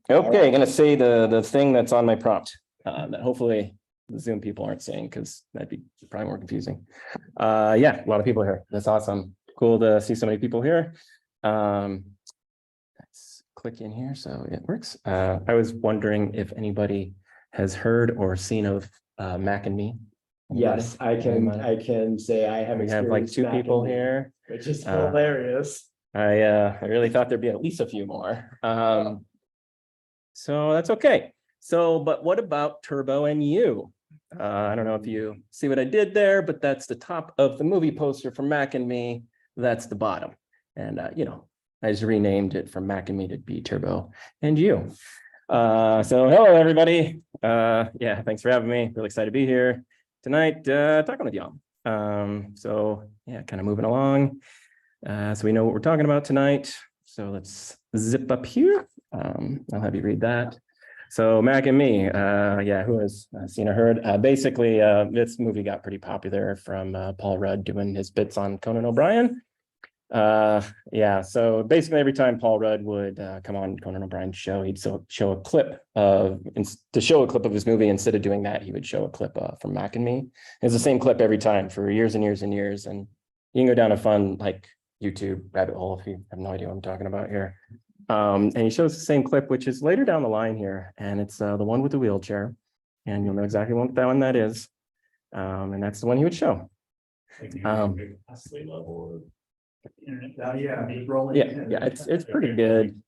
Okay, I'm gonna say the thing that's on my prompt that hopefully the Zoom people aren't saying because that'd be probably more confusing. Yeah, a lot of people here. That's awesome. Cool to see so many people here. Let's click in here so it works. I was wondering if anybody has heard or seen of Mac and Me. Yes, I can say I have. We have like two people here, which is hilarious. I really thought there'd be at least a few more. So that's okay. So, but what about Turbo and You? I don't know if you see what I did there, but that's the top of the movie poster from Mac and Me. That's the bottom. And, you know, I just renamed it from Mac and Me to be Turbo and You. So hello, everybody. Yeah, thanks for having me. Really excited to be here tonight, talking with y'all. So yeah, kind of moving along. So we know what we're talking about tonight. So let's zip up here. I'll have you read that. So Mac and Me, yeah, who has seen or heard? Basically, this movie got pretty popular from Paul Rudd doing his bits on Conan O'Brien. Yeah, so basically every time Paul Rudd would come on Conan O'Brien's show, he'd show a clip of his movie. Instead of doing that, he would show a clip from Mac and Me. It's the same clip every time for years and years and years. And you can go down a fun like YouTube rabbit hole if you have no idea what I'm talking about here. And he shows the same clip, which is later down the line here, and it's the one with the wheelchair, and you'll know exactly what that one that is, and that's the one he would show. Yeah, it's pretty good.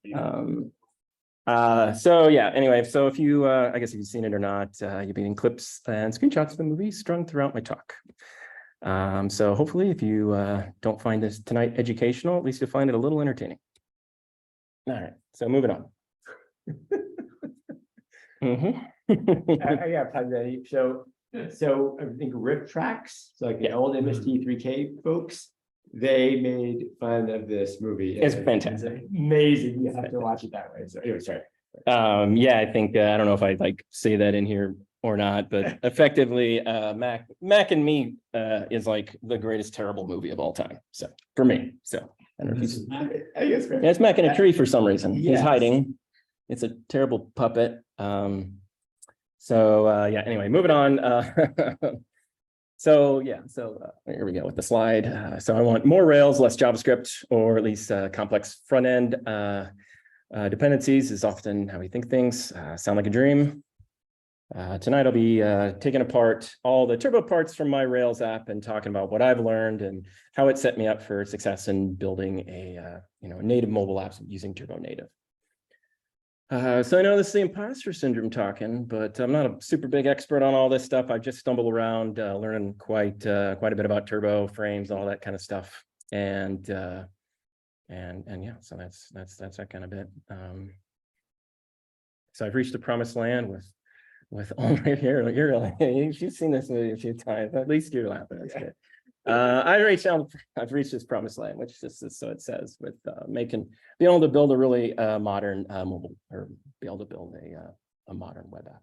So yeah, anyway, so if you I guess if you've seen it or not, you'll be in clips and screenshots of the movie strung throughout my talk. So hopefully if you don't find this tonight educational, at least you'll find it a little entertaining. All right, so moving on. I got time ready. So I think Rip Tracks, so like the old MST3K folks, they made fun of this movie. It's fantastic. It's amazing. You have to watch it that way. So anyway, sorry. Yeah, I think I don't know if I like say that in here or not, but effectively, Mac and Me is like the greatest terrible movie of all time. So for me, so I don't know if he's, I guess yeah, it's Mac in a tree for some reason. Yes. He's hiding. It's a terrible puppet. Yeah, anyway, moving on. So yeah, here we go with the slide. So I want more Rails, less JavaScript, or at least complex front end dependencies is often how we think things. Sound like a dream? Tonight I'll be taking apart all the Turbo parts from my Rails app and talking about what I've learned and how it set me up for success in building a native mobile apps using Turbo Native. So I know this is the imposter syndrome talking, but I'm not a super big expert on all this stuff. I just stumbled around learning quite a bit about Turbo frames, all that kind of stuff, and yeah, so that's that kind of bit. So I've reached the promised land with only here. You've seen this movie a few times. At least you're laughing. That's good. I've reached this promised land, which is so it says, with being able to build a really modern mobile, or be able to build a modern web app.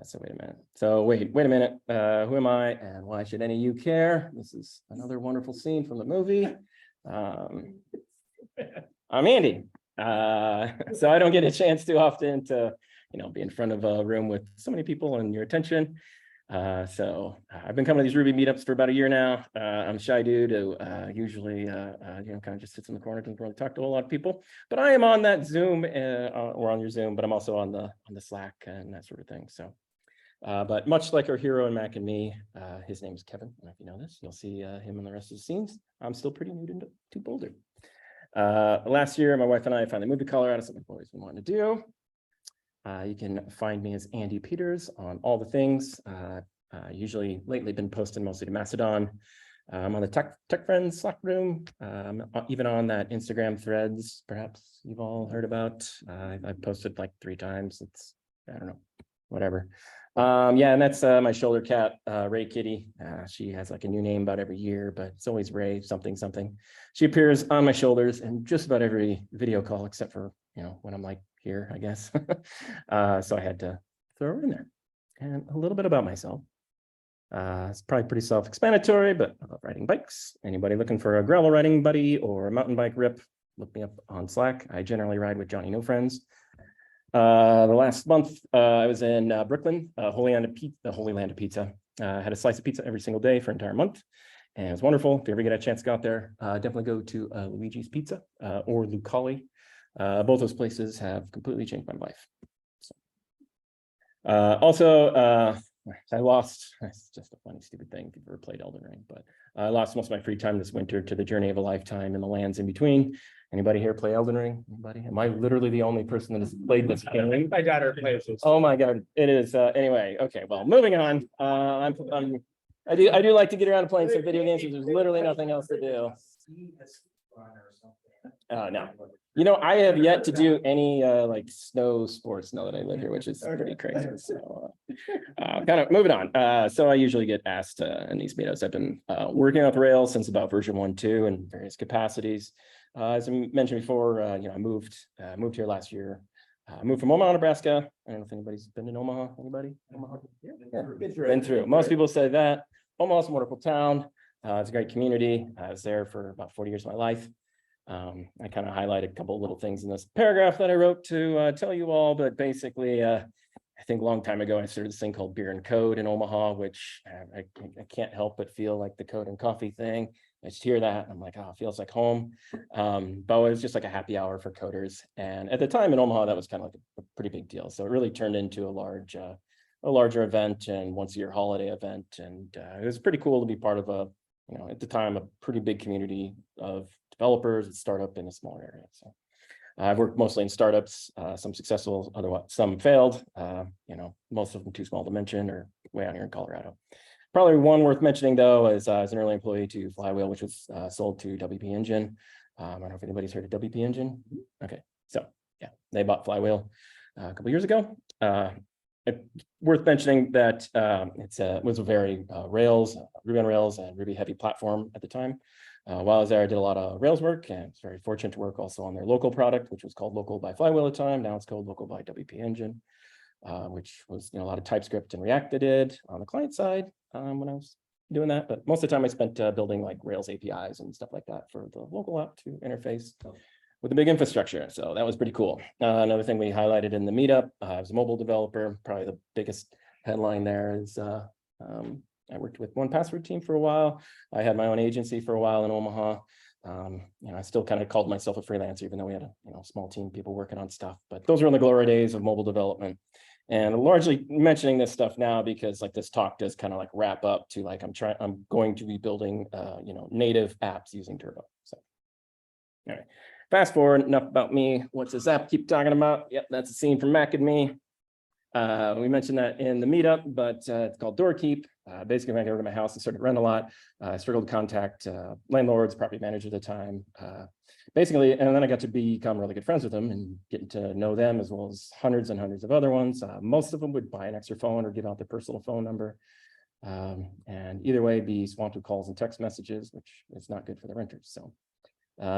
So wait a minute. So wait a minute. Who am I, and why should any of you care? This is another wonderful scene from the movie. I'm Andy. So I don't get a chance too often to be in front of a room with so many people and your attention. So I've been coming to these Ruby meetups for about a year now. I'm a shy dude who usually kind of just sits in the corner, doesn't really talk to a lot of people. But I am on that Zoom or on your Zoom, but I'm also on the Slack and that sort of thing. So, but much like our hero in Mac and Me, his name is Kevin. I don't know if you know this. You'll see him in the rest of the scenes. I'm still pretty new to Boulder. Last year, my wife and I finally moved to Colorado, something I've always been wanting to do. You can find me as Andy Peters on all the things. Usually lately been posting mostly to Mastodon. I'm on the Tech Friends Slack room, even on that Instagram threads, perhaps you've all heard about. I've posted like 3 times. It's, I don't know, whatever. Yeah, and that's my shoulder cat, Ray Kitty. She has like a new name about every year, but it's always Ray something. She appears on my shoulders in just about every video call, except for, when I'm like here, I guess. So I had to throw her in there. And a little bit about myself. It's probably pretty self-explanatory, but I love riding bikes. Anybody looking for a gravel riding buddy or a mountain bike rip, look me up on Slack. I generally ride with Johnny No Friends. The last month, I was in Brooklyn, Holy Land of Pizza. I had a slice of pizza every single day for an entire month. And it was wonderful. If you ever get a chance to go out there, definitely go to Luigi's Pizza or Lucali. Both those places have completely changed my life. So, I lost, it's just a funny, stupid thing if you've ever played Elden Ring, but I lost most of my free time this winter to the Journey of a Lifetime and the lands in between. Anybody here play Elden Ring? Anybody? Am I literally the only person that has played this game? My daughter plays this. Oh my God, it is. Anyway, okay, well, moving on. I do like to get around to playing some video games because there's literally nothing else to do. No, you know, I have yet to do any like snow sports now that I live here, which is pretty crazy. So kind of moving on. So I usually get asked in these meetups. I've been working with Rails since about version 1.2 in various capacities. As I mentioned before, you know, I moved here last year. I moved from Omaha, Nebraska. I don't know if anybody's been in Omaha. Anybody? Omaha? Yeah, been through. Most people say that. Omaha's a wonderful town. It's a great community. I was there for about 40 years of my life. I kind of highlighted a couple of little things in this paragraph that I wrote to tell you all, but basically, I think a long time ago, I started this thing called Beer and Code in Omaha, which I can't help but feel like the code and coffee thing. I just hear that, and I'm like, oh, it feels like home. But it was just like a happy hour for coders. And at the time in Omaha, that was kind of like a pretty big deal. So it really turned into a larger event and once a year holiday event. And it was pretty cool to be part of you know, at the time, a pretty big community of developers and startup in a smaller area. So I've worked mostly in startups, some successful, otherwise some failed. You know, most of them too small to mention or way out here in Colorado. Probably one worth mentioning though is as an early employee to Flywheel, which was sold to WP Engine. I don't know if anybody's heard of WP Engine. Okay, so yeah, they bought Flywheel a couple years ago. Worth mentioning that it was a very Ruby on Rails and Ruby heavy platform at the time. While I was there, I did a lot of Rails work and was very fortunate to work also on their local product, which was called Local by Flywheel at the time. Now it's called Local by WP Engine, which was, you know, a lot of TypeScript and React I did on the client side when I was doing that. But most of the time I spent building like Rails APIs and stuff like that for the local app to interface with a big infrastructure. So that was pretty cool. Another thing we highlighted in the meetup, I was a mobile developer. Probably the biggest headline there is I worked with 1Password team for a while. I had my own agency for a while in Omaha. You know, I still kind of called myself a freelancer, even though we had a small team of people working on stuff. But those were in the glory days of mobile development. And I'm largely mentioning this stuff now because like this talk does kind of like wrap up to like I'm going to be building native apps using Turbo. So all right. Fast forward, enough about me. What's this app keep talking about? Yep, that's a scene from Mac and Me. We mentioned that in the meetup, but it's called Doorkeep. Basically, when I got over to my house and started to rent a lot, I struggled to contact landlords, property managers at the time. Basically, and then I got to become really good friends with them and getting to know them as well as hundreds and hundreds of other ones. Most of them would buy an extra phone or give out their personal phone number. And either way, be swamped with calls and text messages, which is not good for the renters. So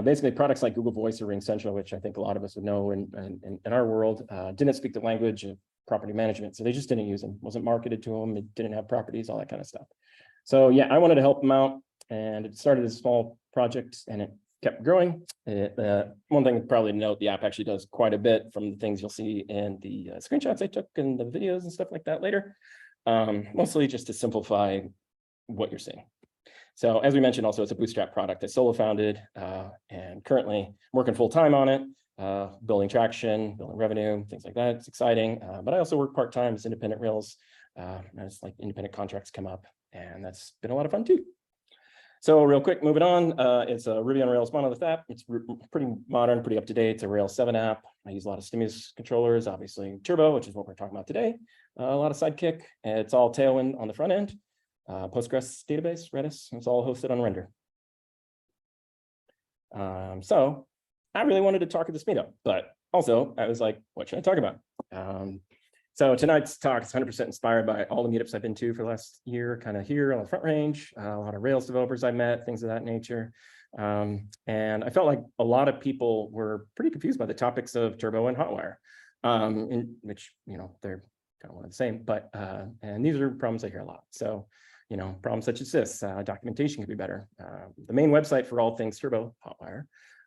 basically, products like Google Voice or RingCentral, which I think a lot of us would know in our world, didn't speak the language of property management. So they just didn't use them, wasn't marketed to them. It didn't have properties, all that kind of stuff. So yeah, I wanted to help them out. And it started as a small project and it kept growing. One thing probably to note, the app actually does quite a bit from the things you'll see in the screenshots I took and the videos and stuff like that later. Mostly just to simplify what you're seeing. So as we mentioned, also it's a bootstrap product. I solo founded and currently working full time on it, building traction, building revenue, things like that. It's exciting. But I also work part-time as independent Rails as like independent contracts come up, and that's been a lot of fun too. So real quick, moving on, it's a Ruby on Rails monolith app. It's pretty modern, pretty up to date. It's a Rails 7 app. I use a lot of stimulus controllers, obviously Turbo, which is what we're talking about today. A lot of Sidekick. It's all Tailwind on the front end. Postgres database, Redis, it's all hosted on Render. So I really wanted to talk at this meetup, but also I was like, what should I talk about? So tonight's talk is 100% inspired by all the meetups I've been to for the last year, kind of here on the Front Range, a lot of Rails developers I met, things of that nature. And I felt like a lot of people were pretty confused by the topics of Turbo and Hotwire, in which, you know, they're kind of one of the same, but, and these are problems I hear a lot. So, you know, problems such as this, documentation could be better. The main website for all things Turbo, Hotwire,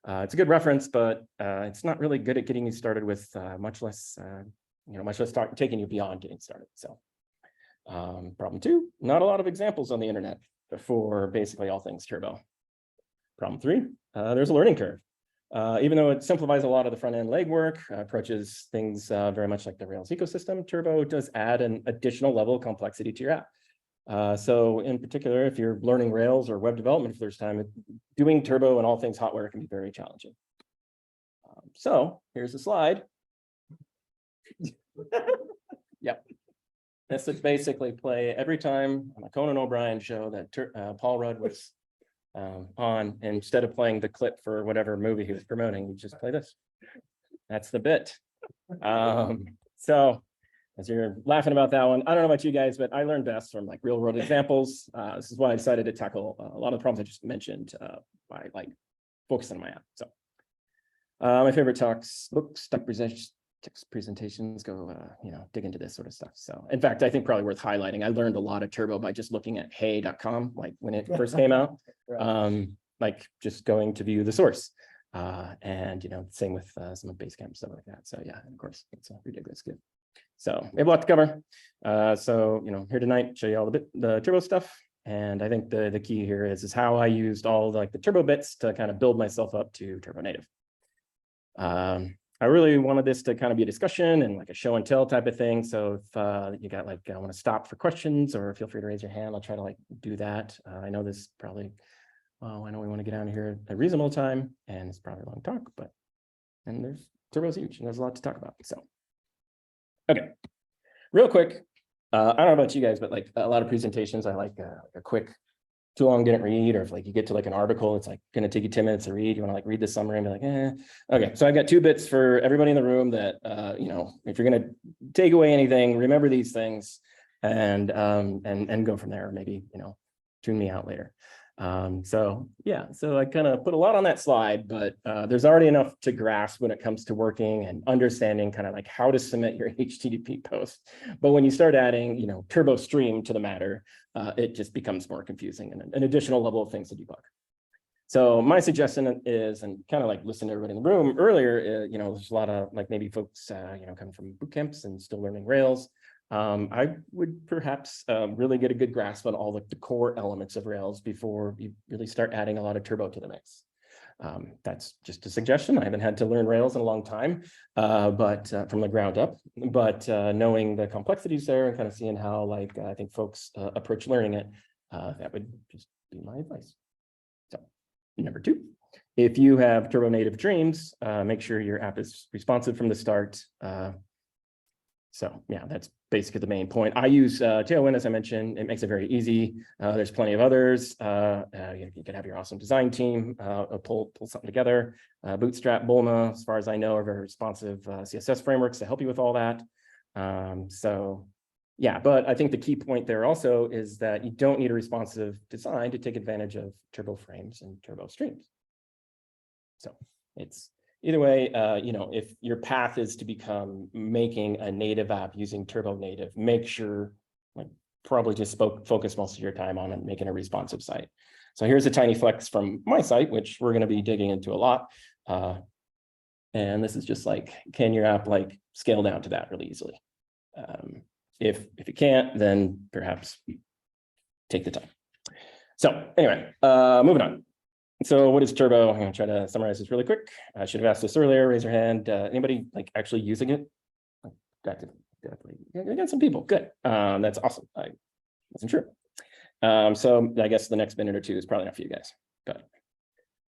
It's a good reference, but it's not really good at getting you started with much less taking you beyond getting started. So problem 2, not a lot of examples on the internet for basically all things Turbo. Problem 3, there's a learning curve. Even though it simplifies a lot of the front end legwork, approaches things very much like the Rails ecosystem, Turbo does add an additional level of complexity to your app. So in particular, if you're learning Rails or web development for the first time, doing Turbo and all things hotware can be very challenging. So here's the slide. Yep. This would basically play every time on a Conan O'Brien show that Paul Rudd was on, and instead of playing the clip for whatever movie he was promoting, you just play this. That's the bit. So as you're laughing about that one, I don't know about you guys, but I learned best from like real world examples. This is why I decided to tackle a lot of the problems I just mentioned by like focusing on my app. So my favorite books, text presentations, go dig into this sort of stuff. So in fact, I think probably worth highlighting, I learned a lot of Turbo by just looking at hey.com, like when it first came out, like just going to view the source. And same with some of Basecamp, stuff like that. So yeah, of course, it's ridiculous good. So we have a lot to cover. So here tonight, show you all the Turbo stuff. And I think the key here is how I used all like the Turbo bits to kind of build myself up to Turbo native. I really wanted this to kind of be a discussion and like a show and tell type of thing. So if you got like, I want to stop for questions, or feel free to raise your hand. I'll try to like do that. I know this probably, I know we want to get out of here at a reasonable time, and it's probably a long talk, and Turbo's huge and there's a lot to talk about. So, okay, real quick. I don't know about you guys, but like a lot of presentations, I like a quick, too long didn't read, or if like you get to like an article, it's like going to take you 10 minutes to read. You want to like read the summary and be like, Okay, so I've got 2 bits for everybody in the room that, if you're going to take away anything, remember these things and go from there. Maybe, tune me out later. So yeah, so I kind of put a lot on that slide, but there's already enough to grasp when it comes to working and understanding kind of like how to submit your HTTP post. But when you start adding, Turbo Stream to the matter, it just becomes more confusing and an additional level of things to debug. So my suggestion is, and kind of like listen to everybody in the room earlier, there's a lot of like maybe folks, coming from boot camps and still learning Rails. I would perhaps really get a good grasp on all the core elements of Rails before you really start adding a lot of Turbo to the mix. That's just a suggestion. I haven't had to learn Rails in a long time, but from the ground up. But knowing the complexities there and kind of seeing how I think folks approach learning it, that would just be my advice. So number 2, if you have Turbo native dreams, make sure your app is responsive from the start. So yeah, that's basically the main point. I use Tailwind, as I mentioned. It makes it very easy. There's plenty of others. You can have your awesome design team pull something together. Bootstrap, Bulma, as far as I know, are very responsive CSS frameworks to help you with all that. So yeah, but I think the key point there also is that you don't need a responsive design to take advantage of Turbo frames and Turbo streams. So it's either way, if your path is to become making a native app using Turbo native, make sure probably just focus most of your time on making a responsive site. So here's a tiny flex from my site, which we're going to be digging into a lot. And this is just like, can your app scale down to that really easily? If you can't, then perhaps take the time. So anyway, moving on. So what is Turbo? I'm going to try to summarize this really quick. I should have asked this earlier. Raise your hand. Anybody actually using it? Definitely. I got some people. Good. That's awesome. I wasn't sure. So I guess the next minute or 2 is probably not for you guys. But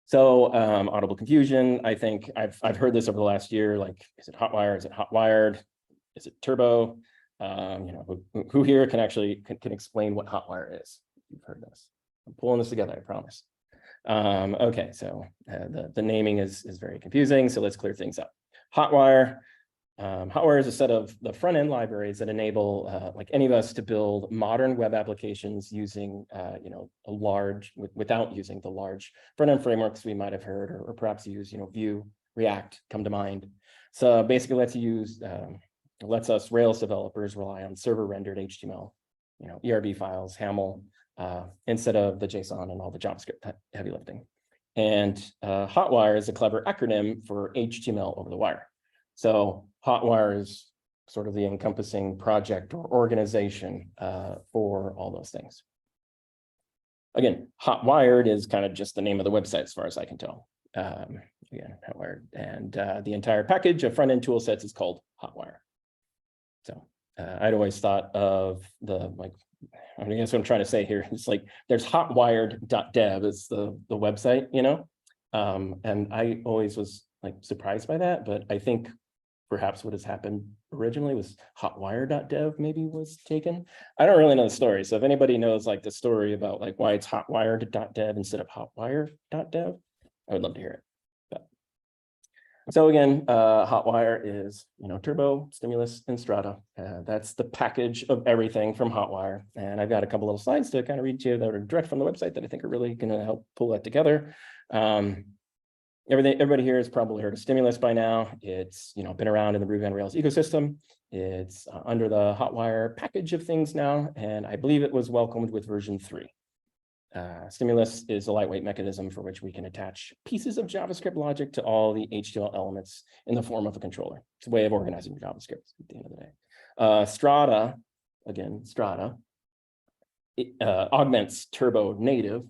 so audible confusion. I think I've heard this over the last year. Is it Hotwire? Is it Hotwired? Is it Turbo? Who here can actually can explain what Hotwire is? You've heard this. I'm pulling this together. I promise. Okay, so the naming is very confusing, so let's clear things up. Hotwire. Hotwire is a set of the front-end libraries that enable any of us to build modern web applications using without using the large front-end frameworks we might have heard, or perhaps use Vue, React come to mind. So basically lets us Rails developers rely on server-rendered HTML, ERB files, HAML, instead of the JSON and all the JavaScript heavy lifting. And Hotwire is a clever acronym for HTML over the wire. So Hotwire is sort of the encompassing project or organization for all those things. Again, Hotwired is kind of just the name of the website as far as I can tell. Again, Hotwired. And the entire package of front-end tool sets is called Hotwire. So I'd always thought of I guess what I'm trying to say here is like there's hotwired.dev is the website, you know, and I always was like surprised by that, but I think perhaps what has happened originally was hotwire.dev maybe was taken. I don't really know the story. So if anybody knows like the story about like why it's hotwired.dev instead of hotwire.dev, I would love to hear it. So again, Hotwire is, you know, Turbo, Stimulus, and Strata. That's the package of everything from Hotwire. And I've got a couple little slides to kind of read to you that are direct from the website that I think are really going to help pull that together. Everybody here has probably heard of Stimulus by now. It's, you know, been around in the Ruby on Rails ecosystem. It's under the Hotwire package of things now, and I believe it was welcomed with version 3. Stimulus is a lightweight mechanism for which we can attach pieces of JavaScript logic to all the HTML elements in the form of a controller. It's a way of organizing JavaScript at the end of the day. Strata, again, Strata, it augments Turbo native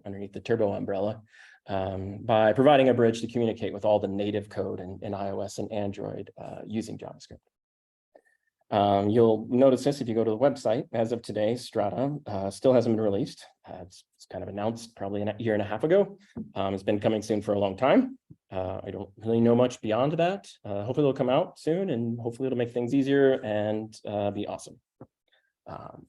underneath the Turbo umbrella by providing a bridge to communicate with all the native code in iOS and Android using JavaScript. You'll notice this if you go to the website. As of today, Strata still hasn't been released. It's kind of announced probably a year and a half ago. It's been coming soon for a long time. I don't really know much beyond that. Hopefully it'll come out soon, and hopefully it'll make things easier and be awesome.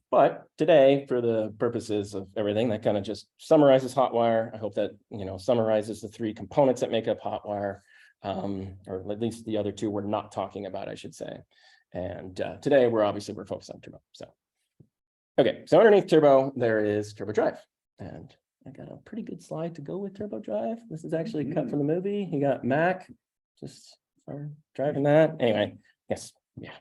But today, for the purposes of everything, that kind of just summarizes Hotwire. I hope that, you know, summarizes the 3 components that make up Hotwire, or at least the other 2 we're not talking about, I should say. And today we're focused on Turbo. So, okay, so underneath Turbo, there is Turbo Drive. And I got a pretty good slide to go with Turbo Drive. This is actually cut from the movie. You got Mac, just driving that. Anyway, yes, yeah,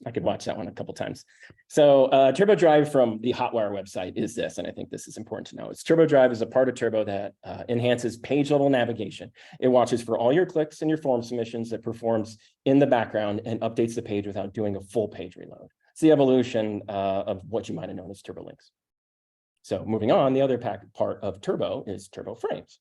I could watch that one a couple times. So Turbo Drive from the Hotwire website is this, and I think this is important to know. It's Turbo Drive is a part of Turbo that enhances page level navigation. It watches for all your clicks and your form submissions. It performs in the background and updates the page without doing a full page reload. It's the evolution of what you might have known as Turbo Links. So moving on, the other part of Turbo is Turbo Frames.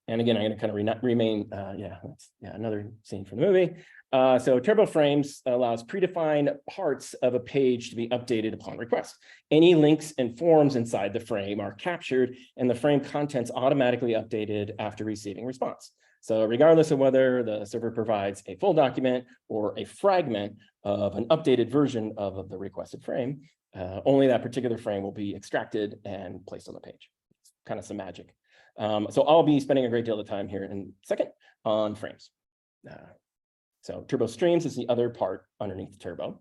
And again, I'm going to kind of remain, that's another scene from the movie. So Turbo Frames allows predefined parts of a page to be updated upon request. Any links and forms inside the frame are captured, and the frame contents automatically updated after receiving response. So regardless of whether the server provides a full document or a fragment of an updated version of the requested frame, only that particular frame will be extracted and placed on the page. It's kind of some magic. So I'll be spending a great deal of time here in a second on frames. So Turbo Streams is the other part underneath Turbo.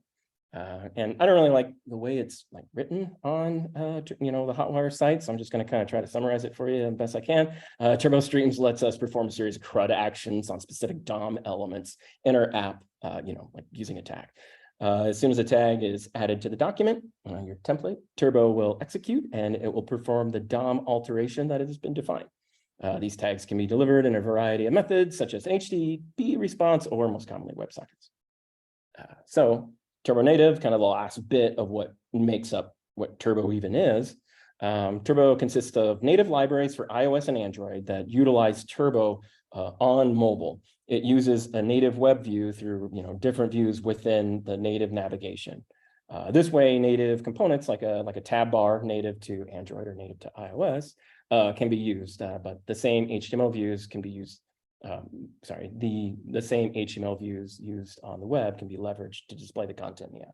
And I don't really like the way it's like written on the Hotwire site, so I'm just going to kind of try to summarize it for you as best I can. Turbo Streams lets us perform a series of CRUD actions on specific DOM elements in our app, like using a tag. As soon as a tag is added to the document, your template, Turbo will execute and it will perform the DOM alteration that has been defined. These tags can be delivered in a variety of methods, such as HTTP response or most commonly WebSockets. So Turbo Native, kind of the last bit of what makes up what Turbo even is. Turbo consists of native libraries for iOS and Android that utilize Turbo on mobile. It uses a native web view through different views within the native navigation. This way, native components like a tab bar native to Android or native to iOS can be used, but the same HTML views can be used. The same HTML views used on the web can be leveraged to display the content in the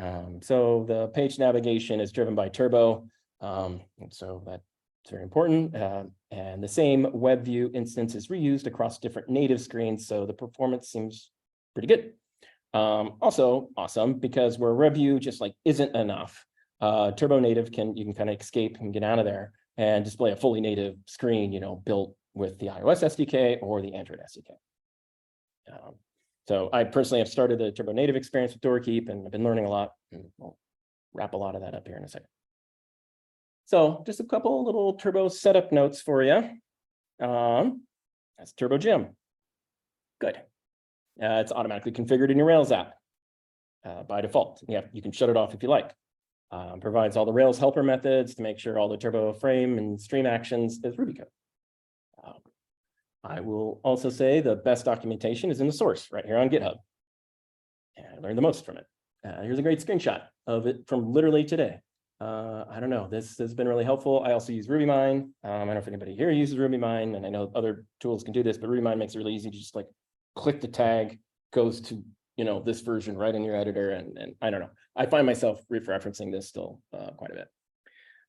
app. So the page navigation is driven by Turbo, and so that's very important. And the same web view instance is reused across different native screens, so the performance seems pretty good. Also awesome because where web view just like isn't enough, Turbo Native you can kind of escape and get out of there and display a fully native screen, built with the iOS SDK or the Android SDK. So I personally have started the Turbo Native experience with Doorkeep, and I've been learning a lot, and we'll wrap a lot of that up here in a second. So just a couple little Turbo setup notes for you. That's Turbo Gym. Good. It's automatically configured in your Rails app by default. Yeah, you can shut it off if you like. Provides all the Rails helper methods to make sure all the Turbo frame and stream actions is Ruby code. I will also say the best documentation is in the source right here on GitHub. And I learned the most from it. Here's a great screenshot of it from literally today. I don't know, this has been really helpful. I also use RubyMine. I don't know if anybody here uses RubyMine, and I know other tools can do this, but RubyMine makes it really easy to just like click the tag, goes to, you know, this version right in your editor. And I don't know, I find myself referencing this still quite a bit.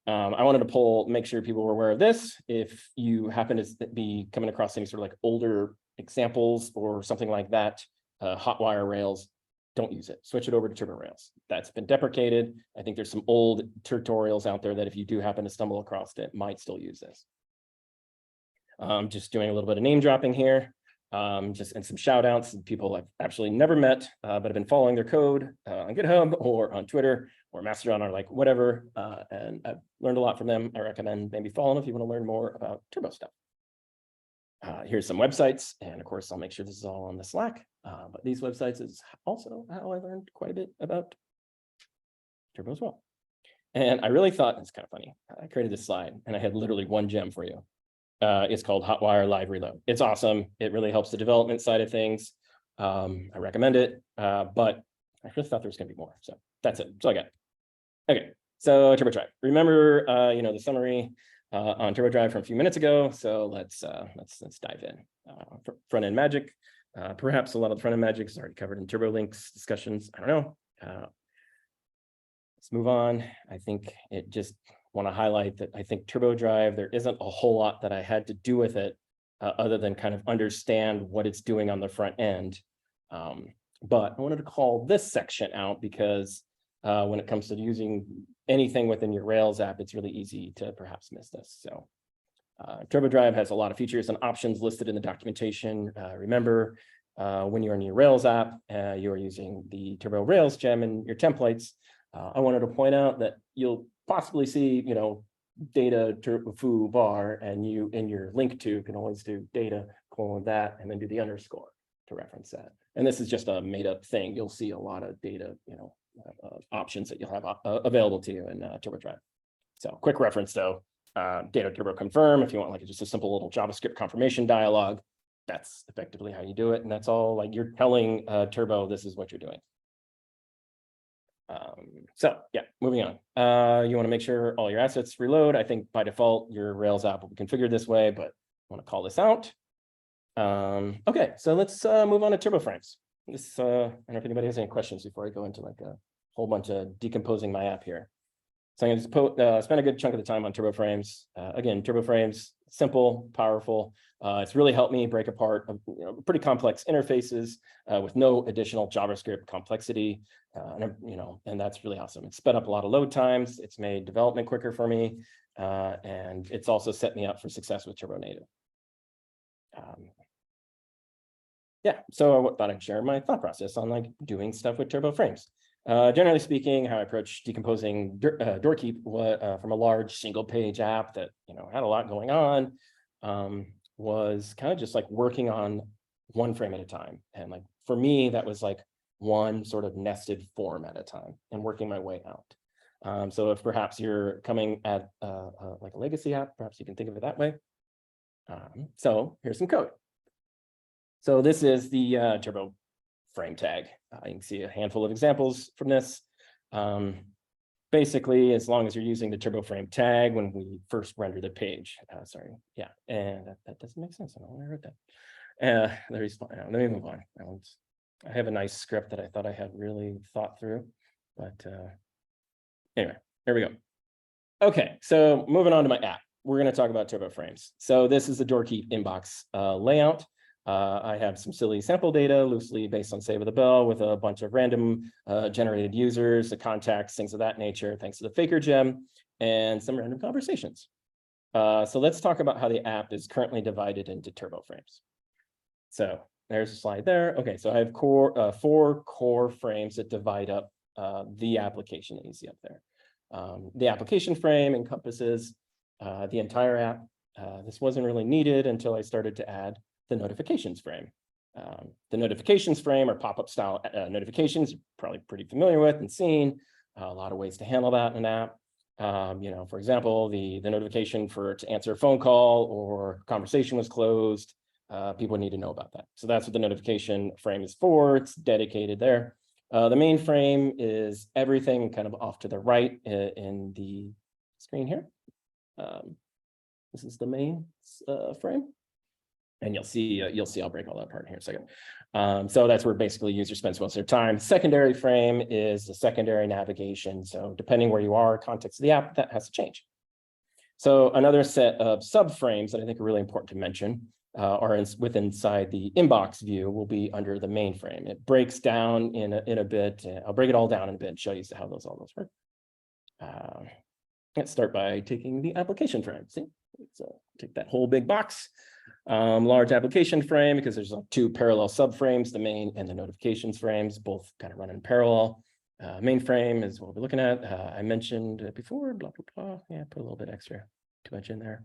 I wanted to make sure people were aware of this. If you happen to be coming across any sort of like older examples or something like that, Hotwire Rails, don't use it. Switch it over to Turbo Rails. That's been deprecated. I think there's some old tutorials out there that if you do happen to stumble across it, might still use this. Just doing a little bit of name dropping here. And some shout outs, people I've actually never met, but have been following their code on GitHub or on Twitter or Mastodon or like whatever. And I've learned a lot from them. I recommend maybe follow them if you want to learn more about Turbo stuff. Here's some websites. And of course, I'll make sure this is all on the Slack. But these websites is also how I learned quite a bit about Turbo as well. And I really thought, it's kind of funny, I created this slide and I had literally one gem for you. It's called Hotwire Live Reload. It's awesome. It really helps the development side of things. I recommend it, but I just thought there was going to be more. So that's it. So I got it. Okay, so Turbo Drive. Remember, the summary on Turbo Drive from a few minutes ago. So let's dive in. Front end magic. Perhaps a lot of the front end magic is already covered in Turbo Links discussions. I don't know. Let's move on. I think it just want to highlight that I think Turbo Drive, there isn't a whole lot that I had to do with it other than kind of understand what it's doing on the front end. But I wanted to call this section out because when it comes to using anything within your Rails app, it's really easy to perhaps miss this. So Turbo Drive has a lot of features and options listed in the documentation. Remember, when you're in your Rails app, you are using the Turbo Rails gem in your templates. I wanted to point out that you'll possibly see, data foo bar, and you in your link to can always do data : that and then do the underscore to reference that. And this is just a made up thing. You'll see a lot of data, options that you'll have available to you in Turbo Drive. So quick reference though, data turbo confirm, if you want like just a simple little JavaScript confirmation dialog, that's effectively how you do it. And that's all, like you're telling Turbo, this is what you're doing. So yeah, moving on. You want to make sure all your assets reload. I think by default, your Rails app will be configured this way, but I want to call this out. Okay, so let's move on to Turbo Frames. This, I don't know if anybody has any questions before I go into like a whole bunch of decomposing my app here. So I'm going to spend a good chunk of the time on Turbo Frames. Again, Turbo Frames, simple, powerful. It's really helped me break apart pretty complex interfaces with no additional JavaScript complexity. And that's really awesome. It's sped up a lot of load times. It's made development quicker for me. And it's also set me up for success with Turbo Native. Yeah, so I thought I'd share my thought process on like doing stuff with Turbo Frames. Generally speaking, how I approach decomposing Doorkeep from a large single page app that had a lot going on was kind of just like working on one frame at a time. And like for me, that was like one sort of nested form at a time and working my way out. So if perhaps you're coming at like a legacy app, perhaps you can think of it that way. So here's some code. So this is the Turbo frame tag. You can see a handful of examples from this. Basically, as long as you're using the Turbo frame tag when we first render the page. Sorry, yeah, and that doesn't make sense. I don't know why I wrote that. Let me move on. I have a nice script that I thought I had really thought through, but anyway, here we go. Okay, so moving on to my app, we're going to talk about Turbo Frames. So this is the Doorkeep inbox layout. I have some silly sample data loosely based on Save of the Bell with a bunch of random generated users, the contacts, things of that nature, thanks to the Faker gem, and some random conversations. So let's talk about how the app is currently divided into Turbo Frames. So there's a slide there. Okay, so I have 4 core frames that divide up the application that you see up there. The application frame encompasses the entire app. This wasn't really needed until I started to add the notifications frame. The notifications frame or pop-up style notifications, you're probably pretty familiar with and seen. A lot of ways to handle that in an app. For example, the notification to answer a phone call or conversation was closed. People need to know about that. So that's what the notification frame is for. It's dedicated there. The main frame is everything kind of off to the right in the screen here. This is the main frame. And you'll see I'll break all that apart here in a second. So that's where basically user spends most of their time. Secondary frame is the secondary navigation. So depending where you are, context of the app, that has to change. So another set of subframes that I think are really important to mention are inside the inbox view will be under the main frame. It breaks down in a bit. I'll break it all down in a bit and show you how all those work. Let's start by taking the application frame. See, so take that whole big box. Large application frame, because there's two parallel subframes, the main and the notifications frames, both kind of run in parallel. Main frame is what we're looking at. I mentioned before, blah, blah, blah. Yeah, put a little bit extra too much in there.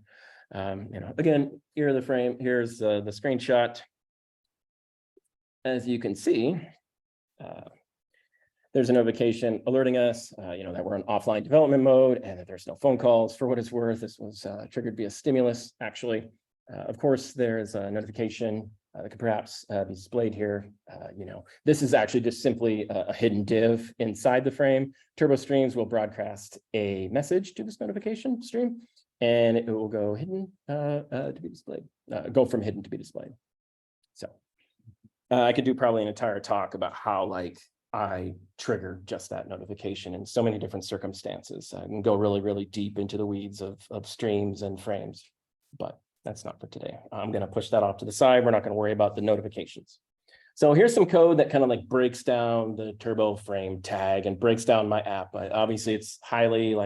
Again, here are the frame. Here's the screenshot. As you can see, there's a notification alerting us, that we're in offline development mode and that there's no phone calls. For what it's worth, this was triggered via stimulus, actually. Of course, there's a notification that could perhaps be displayed here. This is actually just simply a hidden div inside the frame. Turbo Streams will broadcast a message to this notification stream, and it will go hidden to be displayed, go from hidden to be displayed. So I could do probably an entire talk about how I trigger just that notification in so many different circumstances. I can go really, really deep into the weeds of streams and frames, but that's not for today. I'm going to push that off to the side. We're not going to worry about the notifications. So here's some code that kind of breaks down the turbo frame tag and breaks down my app. But obviously it's highly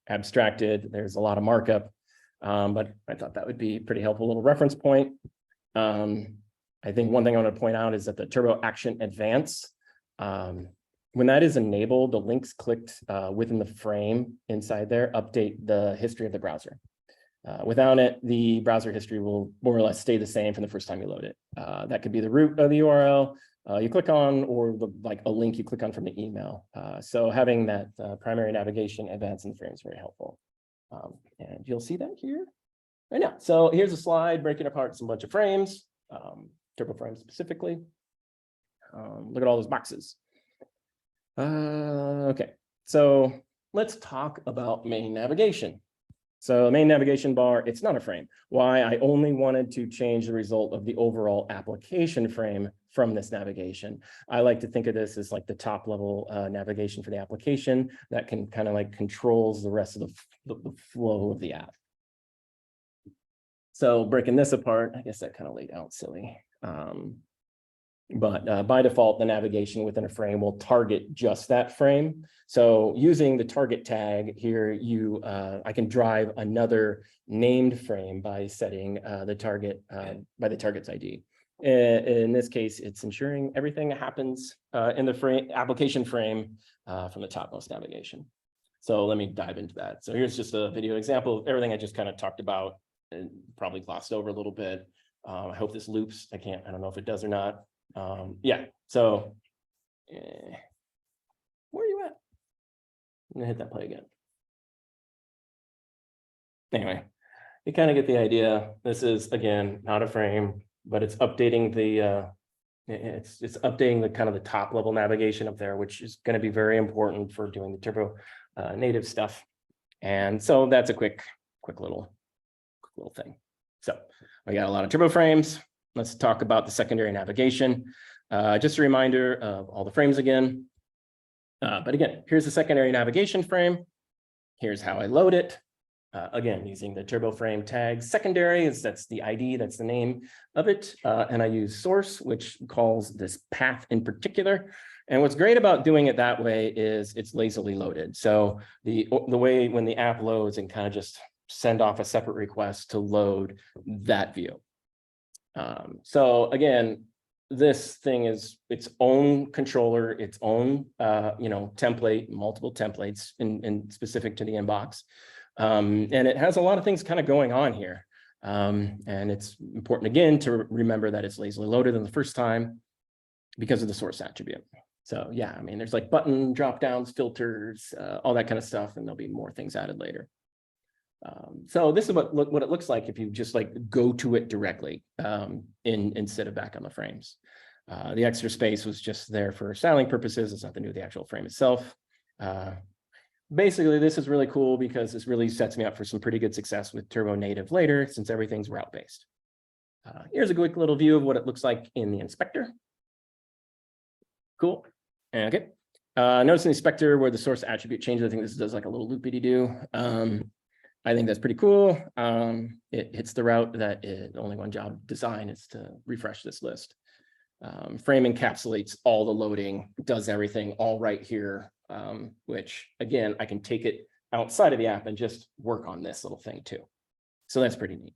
abstracted. There's a lot of markup, but I thought that would be pretty helpful little reference point. I think one thing I want to point out is that the turbo action advance, when that is enabled, the links clicked within the frame inside there update the history of the browser. Without it, the browser history will more or less stay the same from the first time you load it. That could be the root of the URL you click on, or a link you click on from the email. So having that primary navigation advance in the frame is very helpful. And you'll see that here right now. So here's a slide breaking apart some bunch of frames, turbo frames specifically. Look at all those boxes. Okay, so let's talk about main navigation. So main navigation bar, it's not a frame. Why? I only wanted to change the result of the overall application frame from this navigation. I like to think of this as the top level navigation for the application that can kind of controls the rest of the flow of the app. So breaking this apart, I guess that kind of laid out silly. But by default, the navigation within a frame will target just that frame. So using the target tag here, I can drive another named frame by setting the target by the target's ID. In this case, it's ensuring everything happens in the application frame from the topmost navigation. So let me dive into that. So here's just a video example of everything I just kind of talked about and probably glossed over a little bit. I hope this loops. I don't know if it does or not. Yeah, so where are you at? I'm gonna hit that play again. Anyway, you kind of get the idea. This is, again, not a frame, but it's updating the it's updating the kind of the top level navigation up there, which is going to be very important for doing the turbo native stuff. And so that's a quick little thing. So we got a lot of turbo frames. Let's talk about the secondary navigation. Just a reminder of all the frames again. But again, here's the secondary navigation frame. Here's how I load it. Again, using the turbo frame tag secondary, that's the ID, that's the name of it. And I use source, which calls this path in particular. And what's great about doing it that way is it's lazily loaded. So the way when the app loads and kind of just send off a separate request to load that view. So again, this thing is its own controller, its own template, multiple templates in specific to the inbox. And it has a lot of things kind of going on here. And it's important, again, to remember that it's lazily loaded in the first time because of the source attribute. So yeah, I mean, there's like button drop downs, filters, all that kind of stuff, and there'll be more things added later. So this is what it looks like if you just like go to it directly instead of back on the frames. The extra space was just there for styling purposes. It's nothing to do with the actual frame itself. Basically, this is really cool because this really sets me up for some pretty good success with Turbo Native later, since everything's route-based. Here's a quick little view of what it looks like in the inspector. Cool. Okay. Notice in the inspector where the source attribute changes. I think this does like a little loopity-doo. I think that's pretty cool. It hits the route that only one job design is to refresh this list. Frame encapsulates all the loading, does everything all right here, which again, I can take it outside of the app and just work on this little thing too. So that's pretty neat.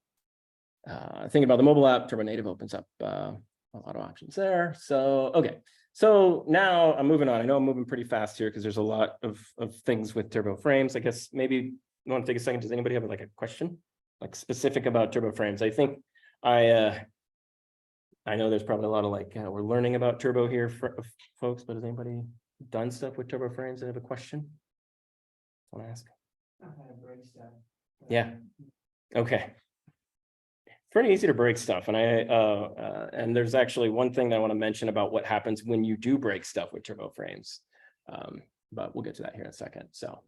Thinking about the mobile app, Turbo Native opens up a lot of options there. So, okay. So now I'm moving on. I know I'm moving pretty fast here because there's a lot of things with Turbo Frames. I guess maybe you want to take a second. Does anybody have like a question, like specific about Turbo Frames? I think I know there's probably a lot of like, we're learning about Turbo here, folks, but has anybody done stuff with Turbo Frames that have a question? I want to ask. Yeah. Okay. Pretty easy to break stuff. And and there's actually one thing that I want to mention about what happens when you do break stuff with Turbo Frames. But we'll get to that here in a second. So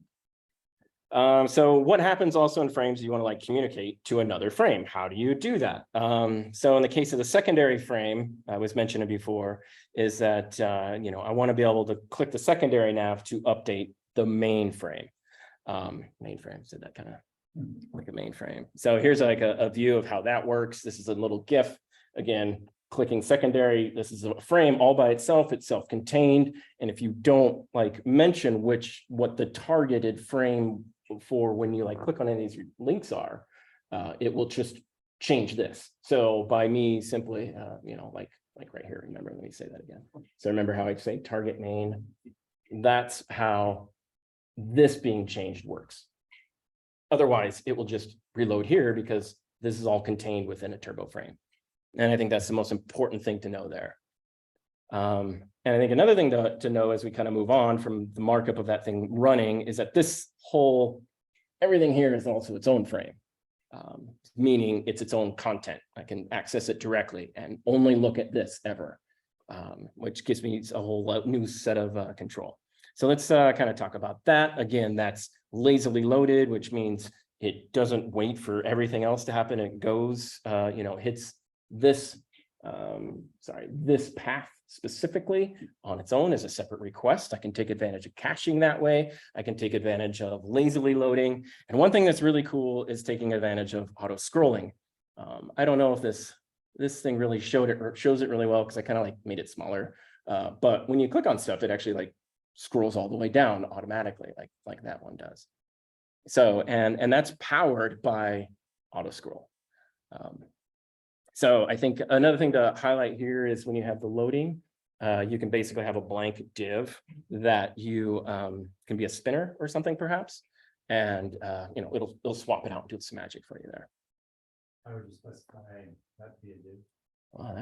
what happens also in frames, you want to like communicate to another frame. How do you do that? So in the case of the secondary frame, I was mentioning before, is that, you know, I want to be able to click the secondary nav to update the main frame. Mainframe, so that kind of like a mainframe. So here's like a view of how that works. This is a little GIF. Again, clicking secondary, this is a frame all by itself, it's self-contained. And if you don't like mention what the targeted frame for when you like click on any of these links are, it will just change this. So by me simply, you know, like right here, remember, let me say that again. So remember how I say target main, that's how this being changed works. Otherwise, it will just reload here because this is all contained within a turbo frame. And I think that's the most important thing to know there. And I think another thing to know as we kind of move on from the markup of that thing running is that this whole, everything here is also its own frame, meaning it's its own content. I can access it directly and only look at this ever, which gives me a whole new set of control. So let's kind of talk about that. Again, that's lazily loaded, which means it doesn't wait for everything else to happen. It goes, you know, hits this, this path specifically on its own as a separate request. I can take advantage of caching that way. I can take advantage of lazily loading. And one thing that's really cool is taking advantage of auto scrolling. I don't know if this thing really showed it or shows it really well because I kind of like made it smaller. But when you click on stuff, it actually like scrolls all the way down automatically, like that one does. So, and that's powered by auto scroll. So I think another thing to highlight here is when you have the loading, you can basically have a blank div that you can be a spinner or something perhaps, and you know, it'll swap it out and do some magic for you there. How would you specify that be a div? Wow,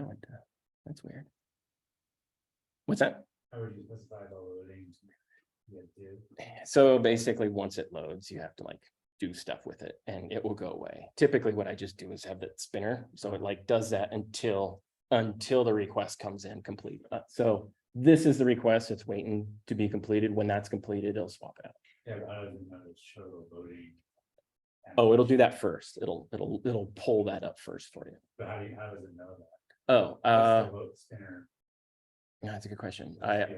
that's weird. What's that? How would you specify the loading to be a div? So basically, once it loads, you have to like do stuff with it and it will go away. Typically what I just do is have that spinner. So it like does that until the request comes in complete. So this is the request, it's waiting to be completed. When that's completed, it'll swap it out. Yeah, but how does it know to show the loading? Oh, it'll do that first. It'll pull that up first for you. But how does it know that? Oh, What's the load spinner? no, that's a good question. Like,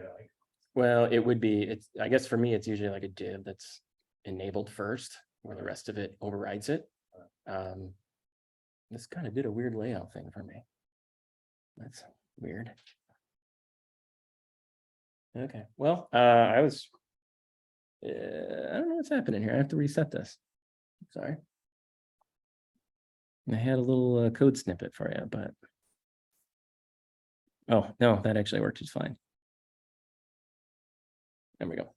Well, it would be, I guess for me, it's usually like a div that's enabled first, where the rest of it overrides it. This kind of did a weird layout thing for me. That's weird. Okay, well, I don't know what's happening here. I have to reset this. Sorry. I had a little code snippet for you, but oh no, that actually worked just fine. There we go.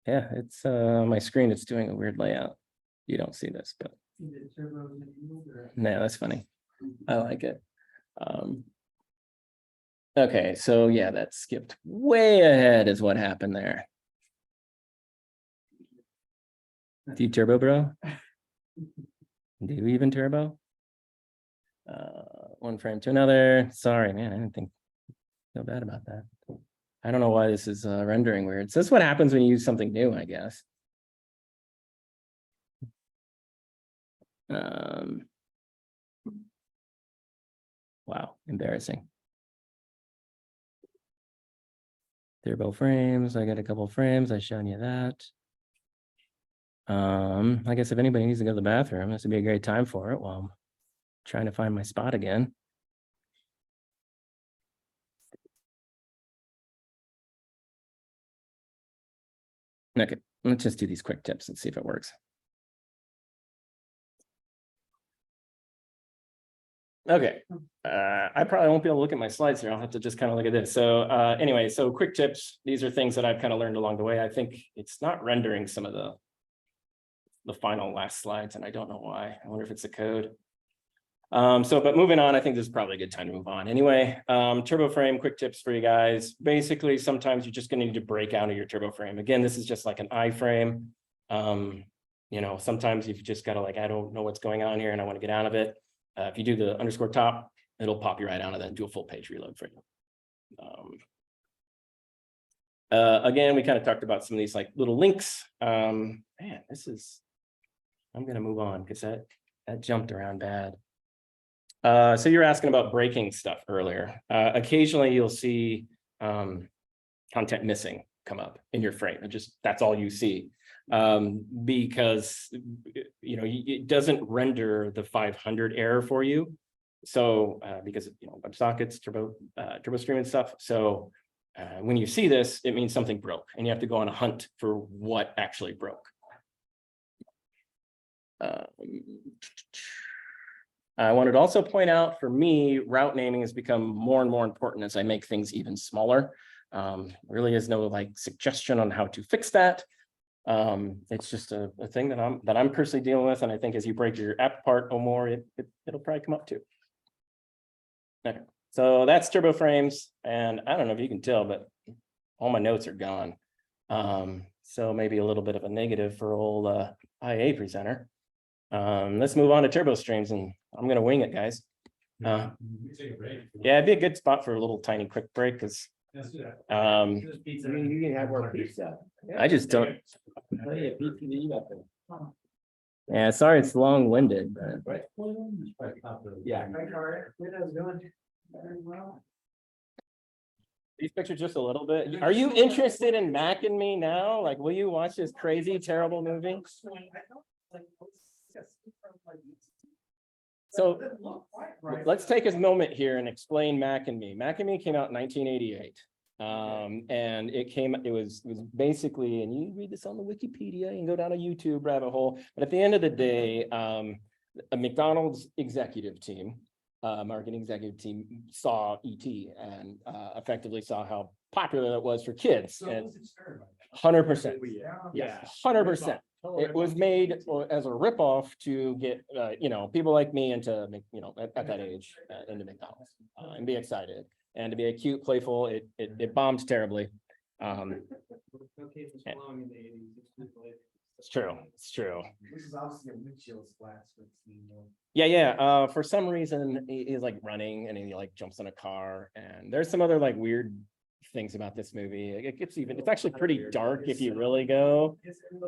Yeah, it's on my screen. It's doing a weird layout. You don't see this, but no, that's funny. I like it. Okay, so yeah, that skipped way ahead is what happened there. Do you turbo, bro? Do you even turbo? One frame to another. Sorry, man, I didn't feel bad about that. I don't know why this is rendering weird. So that's what happens when you use something new, I guess. Wow, embarrassing. Turbo frames. I got a couple frames. I've shown you that. I guess if anybody needs to go to the bathroom, this would be a great time for it while I'm trying to find my spot again. Okay, let's just do these quick tips and see if it works. Okay, I probably won't be able to look at my slides here. I'll have to just kind of look at this. So anyway, so quick tips. These are things that I've kind of learned along the way. I think it's not rendering some of the final last slides, and I don't know why. I wonder if it's the code. But moving on, I think this is probably a good time to move on. Anyway, turbo frame, quick tips for you guys. Basically, sometimes you're just going to need to break out of your turbo frame. Again, this is just like an iframe. You know, sometimes you've just got to like, I don't know what's going on here and I want to get out of it. If you do the underscore top, it'll pop you right out of that and do a full page reload for you. Again, we kind of talked about some of these like little links. Man, I'm going to move on because that jumped around bad. So you're asking about breaking stuff earlier. Occasionally you'll see content missing come up in your frame, and just that's all you see, because you know it doesn't render the 500 error for you. So because of, you know, WebSockets, turbo stream and stuff. So when you see this, it means something broke, and you have to go on a hunt for what actually broke. I wanted to also point out, for me, route naming has become more and more important as I make things even smaller. Really is no like suggestion on how to fix that. It's just a thing that I'm personally dealing with, and I think as you break your app apart or more, it'll probably come up too. Okay, so that's turbo frames, and I don't know if you can tell, but all my notes are gone. So maybe a little bit of a negative for old IA presenter. Let's move on to turbo streams, and I'm gonna wing it, guys. Yeah, it'd be a good spot for a little tiny quick break because You can have more pizza. I just don't. Plenty of pizza to eat up there. Yeah, sorry, it's long-winded, but Yeah. these pictures just a little bit. Are you interested in Mac and Me now? Like, will you watch this crazy, terrible movie? So let's take a moment here and explain Mac and Me. Mac and Me came out in 1988. And it was basically, and you read this on the Wikipedia and go down a YouTube rabbit hole, but at the end of the day, a McDonald's executive team, marketing executive team saw ET and effectively saw how popular it was for kids. And 100%. Yeah, 100%. It was made as a ripoff to get you know, people like me into, you know, at that age into McDonald's and be excited. And to be a cute, playful, it bombed terribly. It's true. It's true. This is obviously a windshield splash. Yeah. For some reason, he's like running and he like jumps in a car. And there's some other like weird things about this movie. It's actually pretty dark if you really go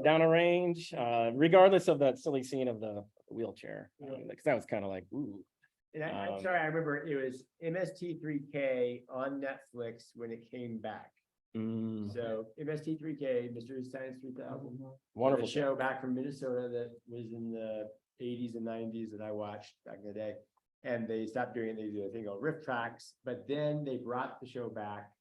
down a range, regardless of that silly scene of the wheelchair. Because that was kind of like, ooh. And I'm sorry, I remember it was MST3K on Netflix when it came back. So MST3K, Mystery Science 3000, Wonderful a show back from Minnesota that was in the 80s and 90s that I watched back in the day. And they stopped doing it. They did a thing called Riff Tracks, but then they brought the show back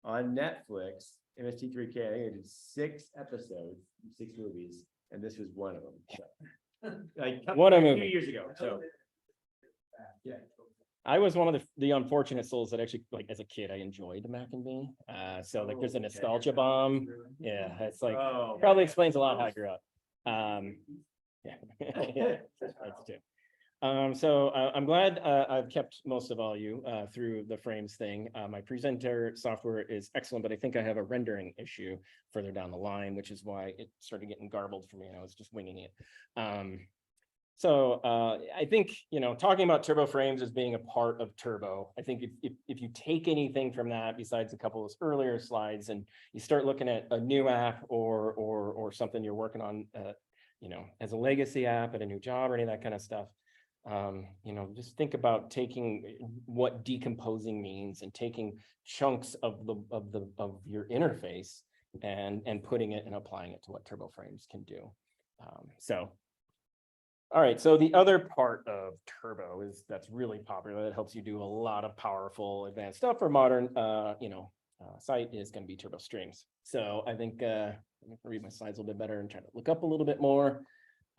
on Netflix. MST3K, I think it did 6 episodes, 6 movies, and this was one of them. So, like What a a movie. few years ago. So yeah. I was one of the unfortunate souls that actually, like, as a kid, I enjoyed Mac and Me. So like there's a nostalgia bomb. Yeah, it's like probably explains a lot how I grew up. Yeah. Yeah, that's too. So I'm glad I've kept most of all you through the frames thing. My presenter software is excellent, but I think I have a rendering issue further down the line, which is why it started getting garbled for me and I was just winging it. So I think, talking about turbo frames as being a part of turbo, I think if you take anything from that besides a couple of those earlier slides and you start looking at a new app or something you're working on, as a legacy app at a new job or any of that kind of stuff, just think about taking what decomposing means and taking chunks of your interface and putting it and applying it to what turbo frames can do. All right, so the other part of turbo that's really popular, that helps you do a lot of powerful advanced stuff for modern site is going to be turbo streams. So I think I'm going to read my slides a little bit better and try to look up a little bit more.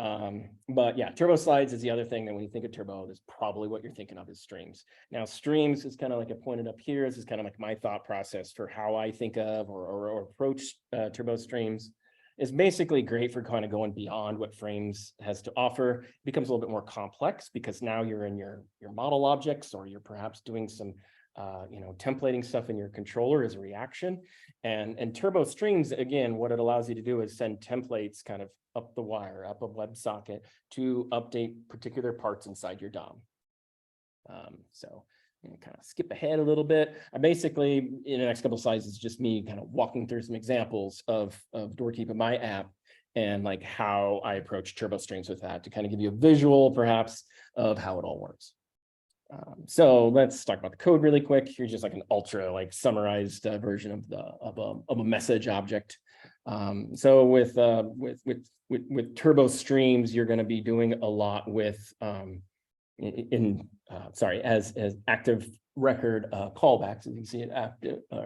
But yeah, turbo slides is the other thing that when you think of turbo, that's probably what you're thinking of is streams. Now, streams is kind of like I pointed up here. This is kind of like my thought process for how I think of or approach turbo streams. Is basically great for kind of going beyond what frames has to offer. It becomes a little bit more complex because now you're in your model objects, or you're perhaps doing some templating stuff in your controller as a reaction. And turbo streams, again, what it allows you to do is send templates kind of up the wire, up a WebSocket to update particular parts inside your DOM. So kind of skip ahead a little bit. I basically, in the next couple of slides, is just me kind of walking through some examples of Doorkeep in my app and like how I approach turbo streams with that to kind of give you a visual perhaps of how it all works. So let's talk about the code really quick. Here's just like an ultra summarized version of a message object. So with turbo streams, you're going to be doing a lot with as active record callbacks. As you can see it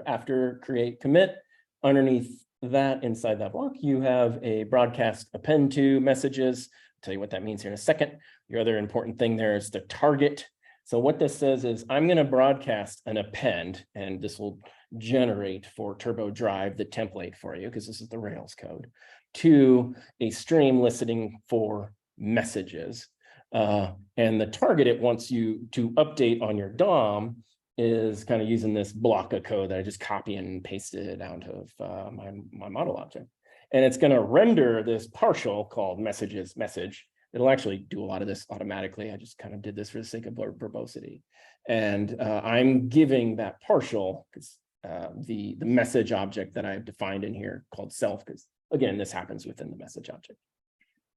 after create commit. Underneath that, inside that block, you have a broadcast append to messages. I'll tell you what that means here in a second. Your other important thing there is the target. So what this says is I'm going to broadcast an append, and this will generate for Turbo Drive the template for you because this is the Rails code, to a stream listening for messages. And the target it wants you to update on your DOM is kind of using this block of code that I just copy and pasted out of my model object. And it's going to render this partial called messages message. It'll actually do a lot of this automatically. I just kind of did this for the sake of verbosity. And I'm giving that partial because the message object that I've defined in here called self, because again, this happens within the message object.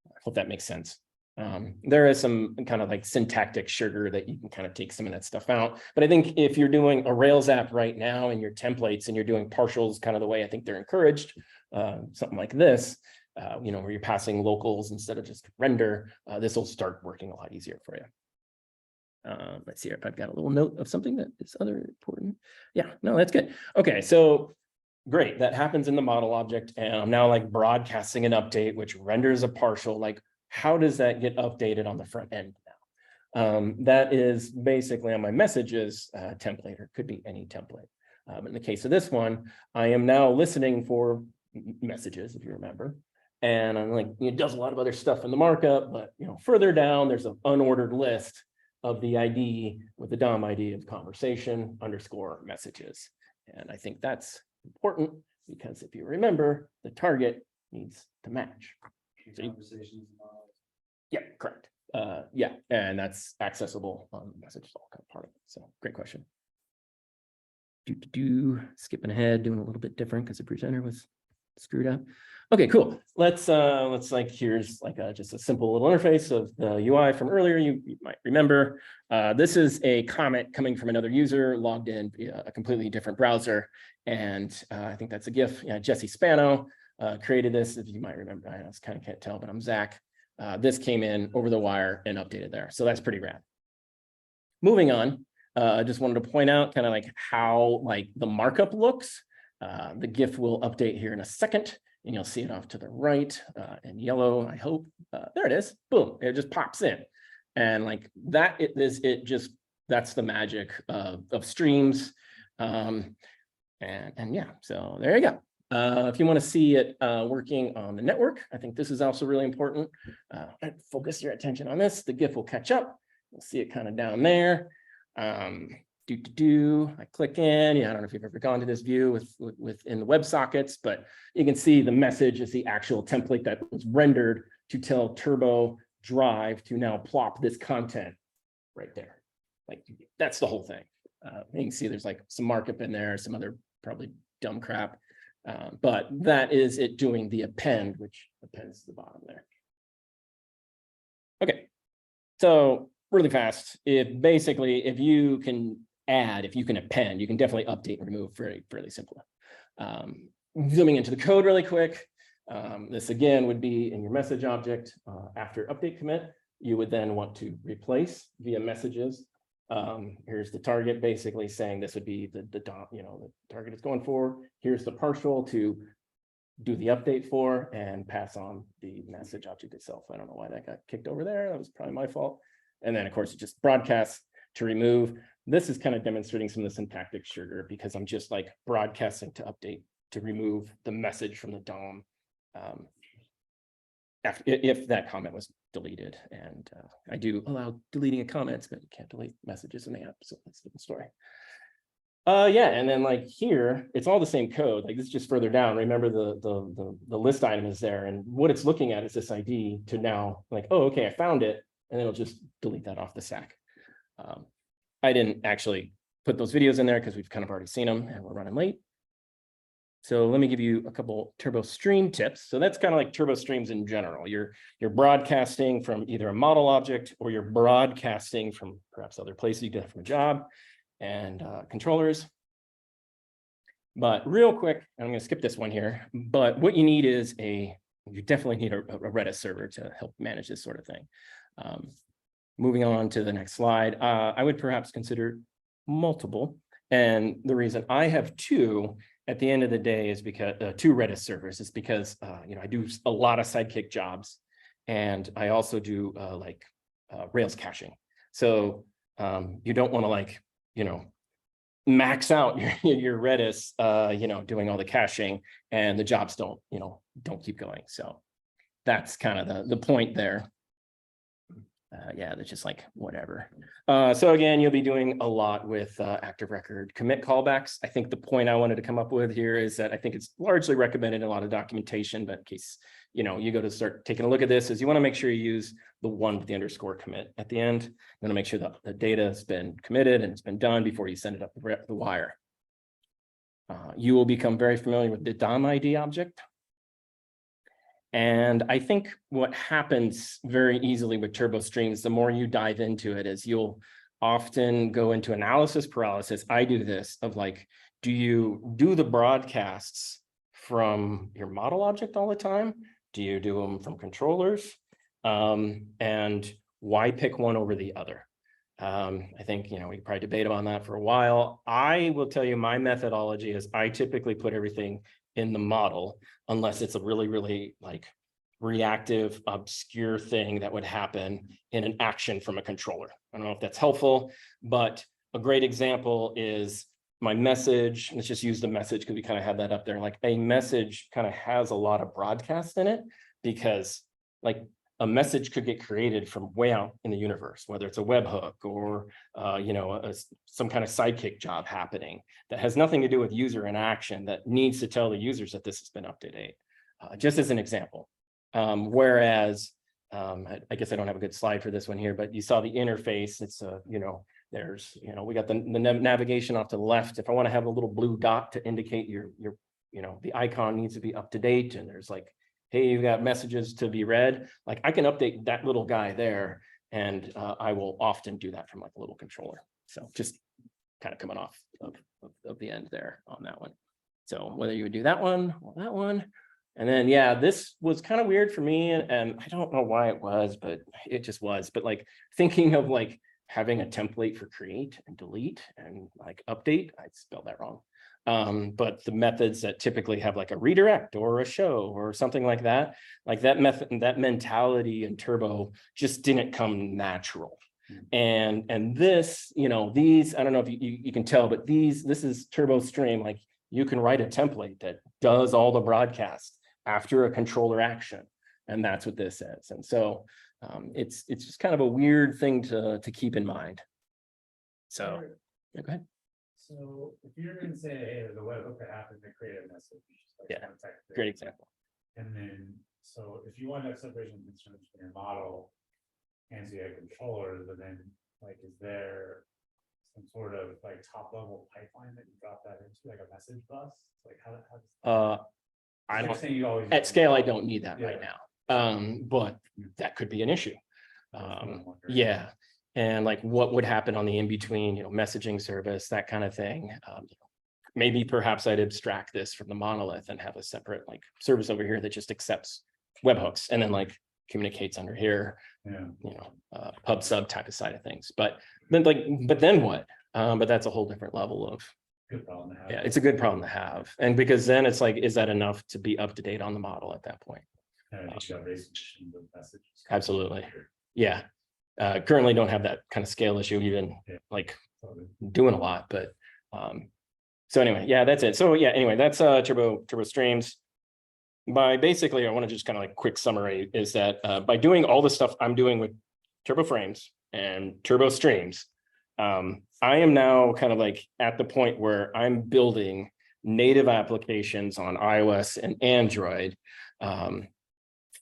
I hope that makes sense. There is some kind of like syntactic sugar that you can kind of take some of that stuff out. But I think if you're doing a Rails app right now in your templates and you're doing partials kind of the way I think they're encouraged, something like this, where you're passing locals instead of just render, this will start working a lot easier for you. Let's see if I've got a little note of something that is other important. Yeah, no, that's good. Okay, so great. That happens in the model object. And I'm now like broadcasting an update, which renders a partial. Like, how does that get updated on the front end now? That is basically on my messages template, or could be any template. But in the case of this one, I am now listening for messages, if you remember. And I'm like, it does a lot of other stuff in the markup, but further down, there's an unordered list of the ID with the DOM ID of conversation _ messages. And I think that's important because if you remember, the target needs to match. So yeah, correct. Yeah, and that's accessible on the message all kind of part of it. So great question. Skipping ahead, doing a little bit different because the presenter was screwed up. Okay, cool. Let's like, here's like just a simple little interface of the UI from earlier. You might remember. This is a comment coming from another user logged in via a completely different browser. And I think that's a GIF. Yeah, Jesse Spano created this, if you might remember. I kind of can't tell, but I'm Zach. This came in over the wire and updated there. So that's pretty rad. Moving on, I just wanted to point out kind of like how like the markup looks. The GIF will update here in a second, and you'll see it off to the right in yellow, I hope. There it is. Boom, it just pops in. And like that, that's the magic of streams. And yeah, so there you go. If you want to see it working on the network, I think this is also really important. Focus your attention on this. The GIF will catch up. You'll see it kind of down there. I click in. Yeah, I don't know if you've ever gone to this view within the WebSockets, but you can see the message is the actual template that was rendered to tell Turbo Drive to now plop this content right there. Like that's the whole thing. You can see there's like some markup in there, some other probably dumb crap. But that is it doing the append, which appends to the bottom there. Okay, so really fast. If you can add, if you can append, you can definitely update and remove fairly simply. Zooming into the code really quick. This again would be in your message object. After update commit, you would then want to replace via messages. Here's the target basically saying this would be the target it's going for. Here's the partial to do the update for and pass on the message object itself. I don't know why that got kicked over there. That was probably my fault. And then of course it just broadcasts to remove. This is kind of demonstrating some of the syntactic sugar because I'm just like broadcasting to update to remove the message from the DOM if that comment was deleted. And I do allow deleting of comments, but you can't delete messages in the app. So that's a different story. Yeah, and then like here, it's all the same code. Like this is just further down. Remember the list item is there, and what it's looking at is this ID to now like, oh, okay, I found it, and it'll just delete that off the stack. I didn't actually put those videos in there because we've kind of already seen them and we're running late. So let me give you a couple Turbo Stream tips. So that's kind of like Turbo Streams in general. You're broadcasting from either a model object or you're broadcasting from perhaps other places you get from a job and controllers. But real quick, I'm going to skip this one here, but what you need is you definitely need a Redis server to help manage this sort of thing. Moving on to the next slide, I would perhaps consider multiple. And the reason I have two at the end of the day is because two Redis servers is because I do a lot of Sidekick jobs, and I also do Rails caching. So you don't want to max out your Redis, doing all the caching, and the jobs don't keep going. So that's kind of the point there. Yeah, that's just like whatever. So again, you'll be doing a lot with active record commit callbacks. I think the point I wanted to come up with here is that I think it's largely recommended in a lot of documentation, but in case you go to start taking a look at this, is you want to make sure you use the one with the underscore commit at the end. You want to make sure that the data has been committed and it's been done before you send it up the wire. You will become very familiar with the DOM ID object. And I think what happens very easily with Turbo Streams, the more you dive into it, is you'll often go into analysis paralysis. I do this of like, do you do the broadcasts from your model object all the time? Do you do them from controllers? And why pick one over the other? I think, we could probably debate on that for a while. I will tell you my methodology is I typically put everything in the model, unless it's a really, really reactive, obscure thing that would happen in an action from a controller. I don't know if that's helpful, but a great example is my message. Let's just use the message because we kind of have that up there. Like a message kind of has a lot of broadcast in it because a message could get created from way out in the universe, whether it's a webhook or some kind of Sidekick job happening that has nothing to do with user interaction that needs to tell the users that this has been up to date. Just as an example. Whereas, I guess I don't have a good slide for this one here, but you saw the interface. It's there's we got the navigation off to the left. If I want to have a little blue dot to indicate your the icon needs to be up to date, and there's like, hey, you've got messages to be read. Like I can update that little guy there, and I will often do that from like a little controller. So just kind of coming off of the end there on that one. So whether you would do that one or that one. And then, yeah, this was kind of weird for me, and I don't know why it was, but it just was. But like thinking of like having a template for create and delete and like update, I spelled that wrong. But the methods that typically have like a redirect or a show or something like that method and that mentality in Turbo just didn't come natural. And this, these, I don't know if you can tell, but this is Turbo Stream. Like you can write a template that does all the broadcast after a controller action. And that's what this is. And so it's just kind of a weird thing to keep in mind. So, yeah, go ahead. So if you're going to say, hey, there's a webhook that happens to create a message. Like Yeah, contact it. great example. And then, so if you want to have separation of concerns from your model, and so you have controllers, and then like, is there some sort of like top level pipeline that you drop that into, like a message bus? Like how I you're don't, saying you always at scale, I don't need that right Yeah. now. But that could be an issue. That's what I'm wondering. Yeah. And like what would happen on the in-between, messaging service, that kind of thing. Maybe perhaps I'd abstract this from the monolith and have a separate like service over here that just accepts webhooks and then like communicates under here, Yeah. pub sub type of side of things. But then what? But that's a whole different level of, Good problem to have. yeah, it's a good problem to have. And because then it's like, is that enough to be up to date on the model at that point? And you should have raised with messages. Absolutely. Yeah. Currently don't have that kind of scale issue, even like doing a lot, but so anyway, yeah, that's it. So yeah, anyway, that's turbo streams. Basically, I want to just kind of like quick summary is that by doing all the stuff I'm doing with turbo frames and turbo streams, I am now kind of like at the point where I'm building native applications on iOS and Android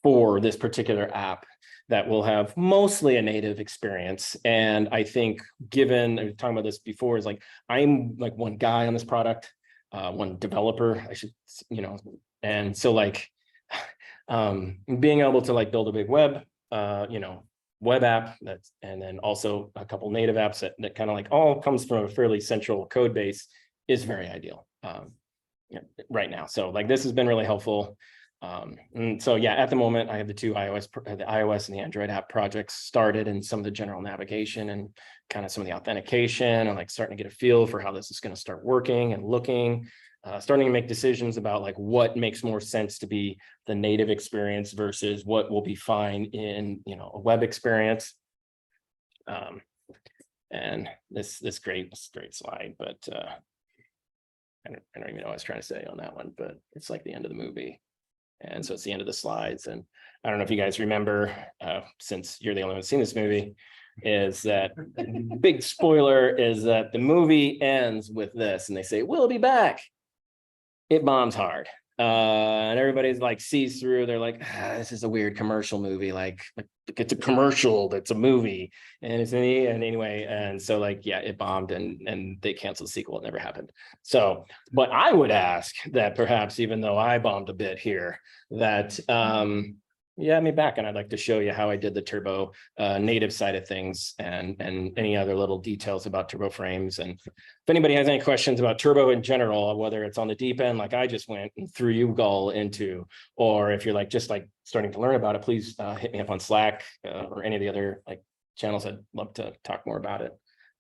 for this particular app that will have mostly a native experience. And I think given, I was talking about this before, is like, I'm like one guy on this product, one developer, I should, and so like, being able to like build a big web app and then also a couple native apps that kind of like all comes from a fairly central code base is very ideal right now. So like, this has been really helpful. And so, yeah, at the moment, I have the iOS and the Android app projects started and some of the general navigation and kind of some of the authentication and like starting to get a feel for how this is going to start working and looking, starting to make decisions about like what makes more sense to be the native experience versus what will be fine in, a web experience. And this great slide, but I don't even know what I was trying to say on that one, but it's like the end of the movie. And so it's the end of the slides. And I don't know if you guys remember, since you're the only one who's seen this movie, is that big spoiler is that the movie ends with this and they say, we'll be back. It bombs hard. And everybody's like sees through, they're like, this is a weird commercial movie, like it's a commercial that's a movie. And it's anyway, and so like, yeah, it bombed and they canceled the sequel. It never happened. So, but I would ask that perhaps, even though I bombed a bit here, that yeah, me back, and I'd like to show you how I did the turbo native side of things and any other little details about turbo frames. And if anybody has any questions about turbo in general, whether it's on the deep end, like I just went and threw you all into, or if you're like just like starting to learn about it, please hit me up on Slack or any of the other like channels. I'd love to talk more about it.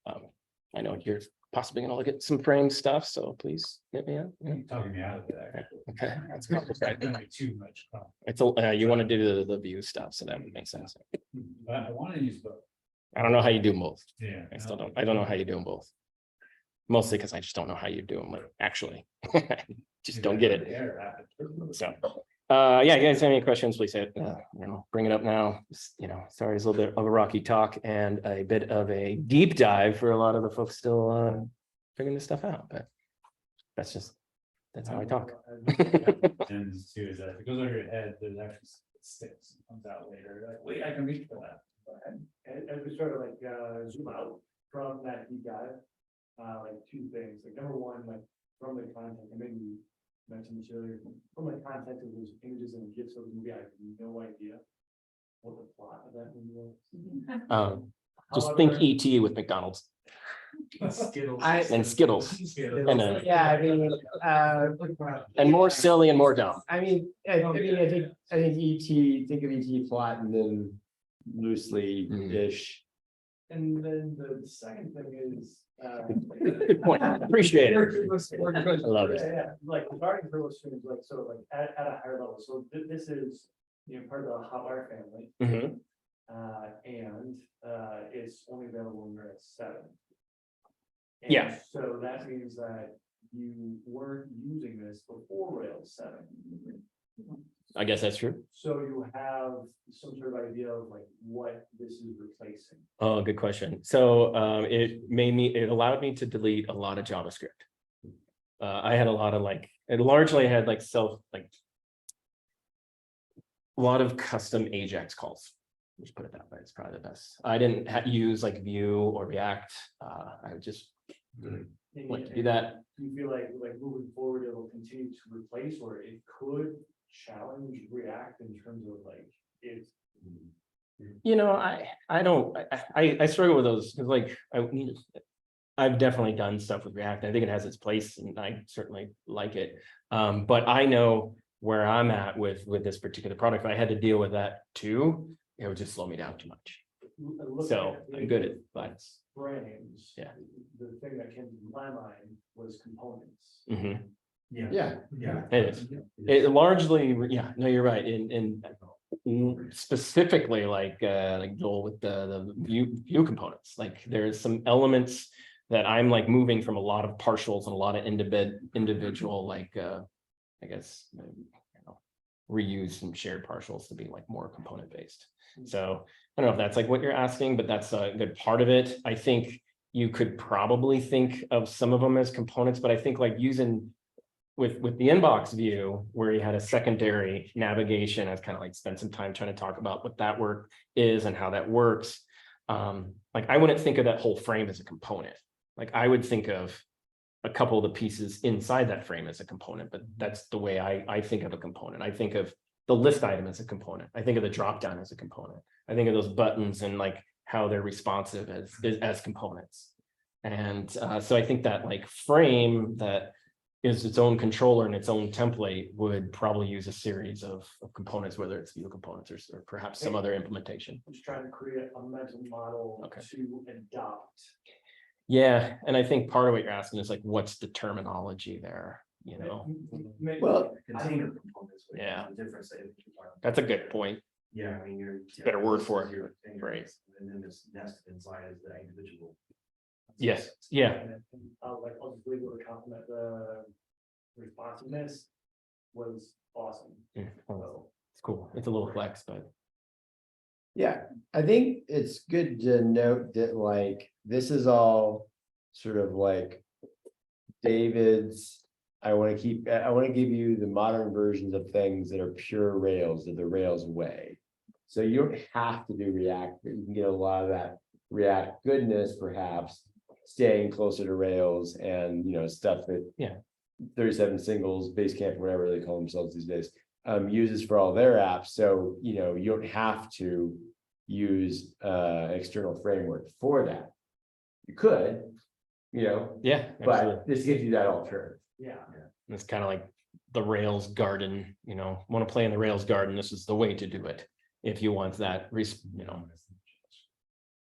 I know you're possibly going to look at some frame stuff, so please hit me up. You're talking me out of it. Actually. Okay, that's It's gonna be too much. it's you want to do the view stuff, so that would make sense. But I want to use both. I don't know how you do them both. Yeah. I don't know how you do them both. Mostly because I just don't know how you do them, like actually. Just don't get it. So yeah, you guys have any questions, please say it. Bring it up now. Sorry, it's a little bit of a rocky talk and a bit of a deep dive for a lot of the folks still figuring this stuff out, but that's how I talk. And too is that if it goes over your head, there's actually sticks, comes out later. Like, wait, I can reach for that. And as we sort of like zoom out from that deep dive, like two things, like number one, like from the content, and maybe you mentioned this earlier, from the content of those images and GIFs of the movie, I have no idea what the plot of that movie was. Just think ET with McDonald's Skittles. and Skittles. And Yeah, I mean, and more silly and more dumb. I think ET, think of ET plot and then loosely-ish. And then the second thing is. Good point. Appreciate it. I love it. Yeah, like regarding turbo streams, like sort of like at a higher level. So this is, part of the Hotwire family. Mhm. And it's only available when we're at 7. Yeah. So that means that you weren't using this before Rails 7. I guess that's true. So you have some sort of idea of like what this is replacing. Oh, good question. So it allowed me to delete a lot of JavaScript. I had a lot of like, it largely had like a lot of custom Ajax calls. Let's put it that way. It's probably the best. I didn't use like Vue or React. I would just like to do that. Do you feel like moving forward, it'll continue to replace, or it could challenge React in terms of like it's. You know, I struggle with those because like I've definitely done stuff with React. I think it has its place and I certainly like it. But I know where I'm at with this particular product. If I had to deal with that too, it would just slow me down too much. So I'm good at but frames. Yeah. The thing that came to my mind was components. Mhm. Yeah. It is. It largely, yeah, no, you're right. In specifically like Joel with the view components, like there's some elements that I'm like moving from a lot of partials and a lot of individual like I guess reuse some shared partials to be like more component based. So I don't know if that's like what you're asking, but that's a good part of it. I think you could probably think of some of them as components, but I think like using with the inbox view where you had a secondary navigation, I've kind of like spent some time trying to talk about what that work is and how that works. Like I wouldn't think of that whole frame as a component. Like I would think of a couple of the pieces inside that frame as a component, but that's the way I think of a component. I think of the list item as a component. I think of the dropdown as a component. I think of those buttons and like how they're responsive as components. And so I think that like frame that is its own controller and its own template would probably use a series of components, whether it's view components or perhaps some other implementation. I'm just trying to create a mental model Okay. to adopt. Yeah, and I think part of what you're asking is like, what's the terminology there? You know, Well, Container components. which is Yeah. the difference that you're talking about. that's a good point. Yeah, I mean, you're. Better word for it. Your containers, Right. And then this nested inside is the individual. Yes, yeah, And I'll just leave it to compliment the responsiveness was awesome. Yeah, So, it's cool. It's a little flex, but Yeah, I think it's good to note that like, this is all sort of like David's. I want to give you the modern versions of things that are pure Rails, that the Rails way. So you don't have to do React, but you can get a lot of that React goodness, perhaps staying closer to Rails and, stuff that. Yeah. 37 singles, Basecamp, whatever they call themselves these days, uses for all their apps. So, you don't have to use external framework for that. You could, yeah, absolutely. but this gives you that alternative. yeah. It's kind of like the Rails garden, want to play in the Rails garden. This is the way to do it. If you want that,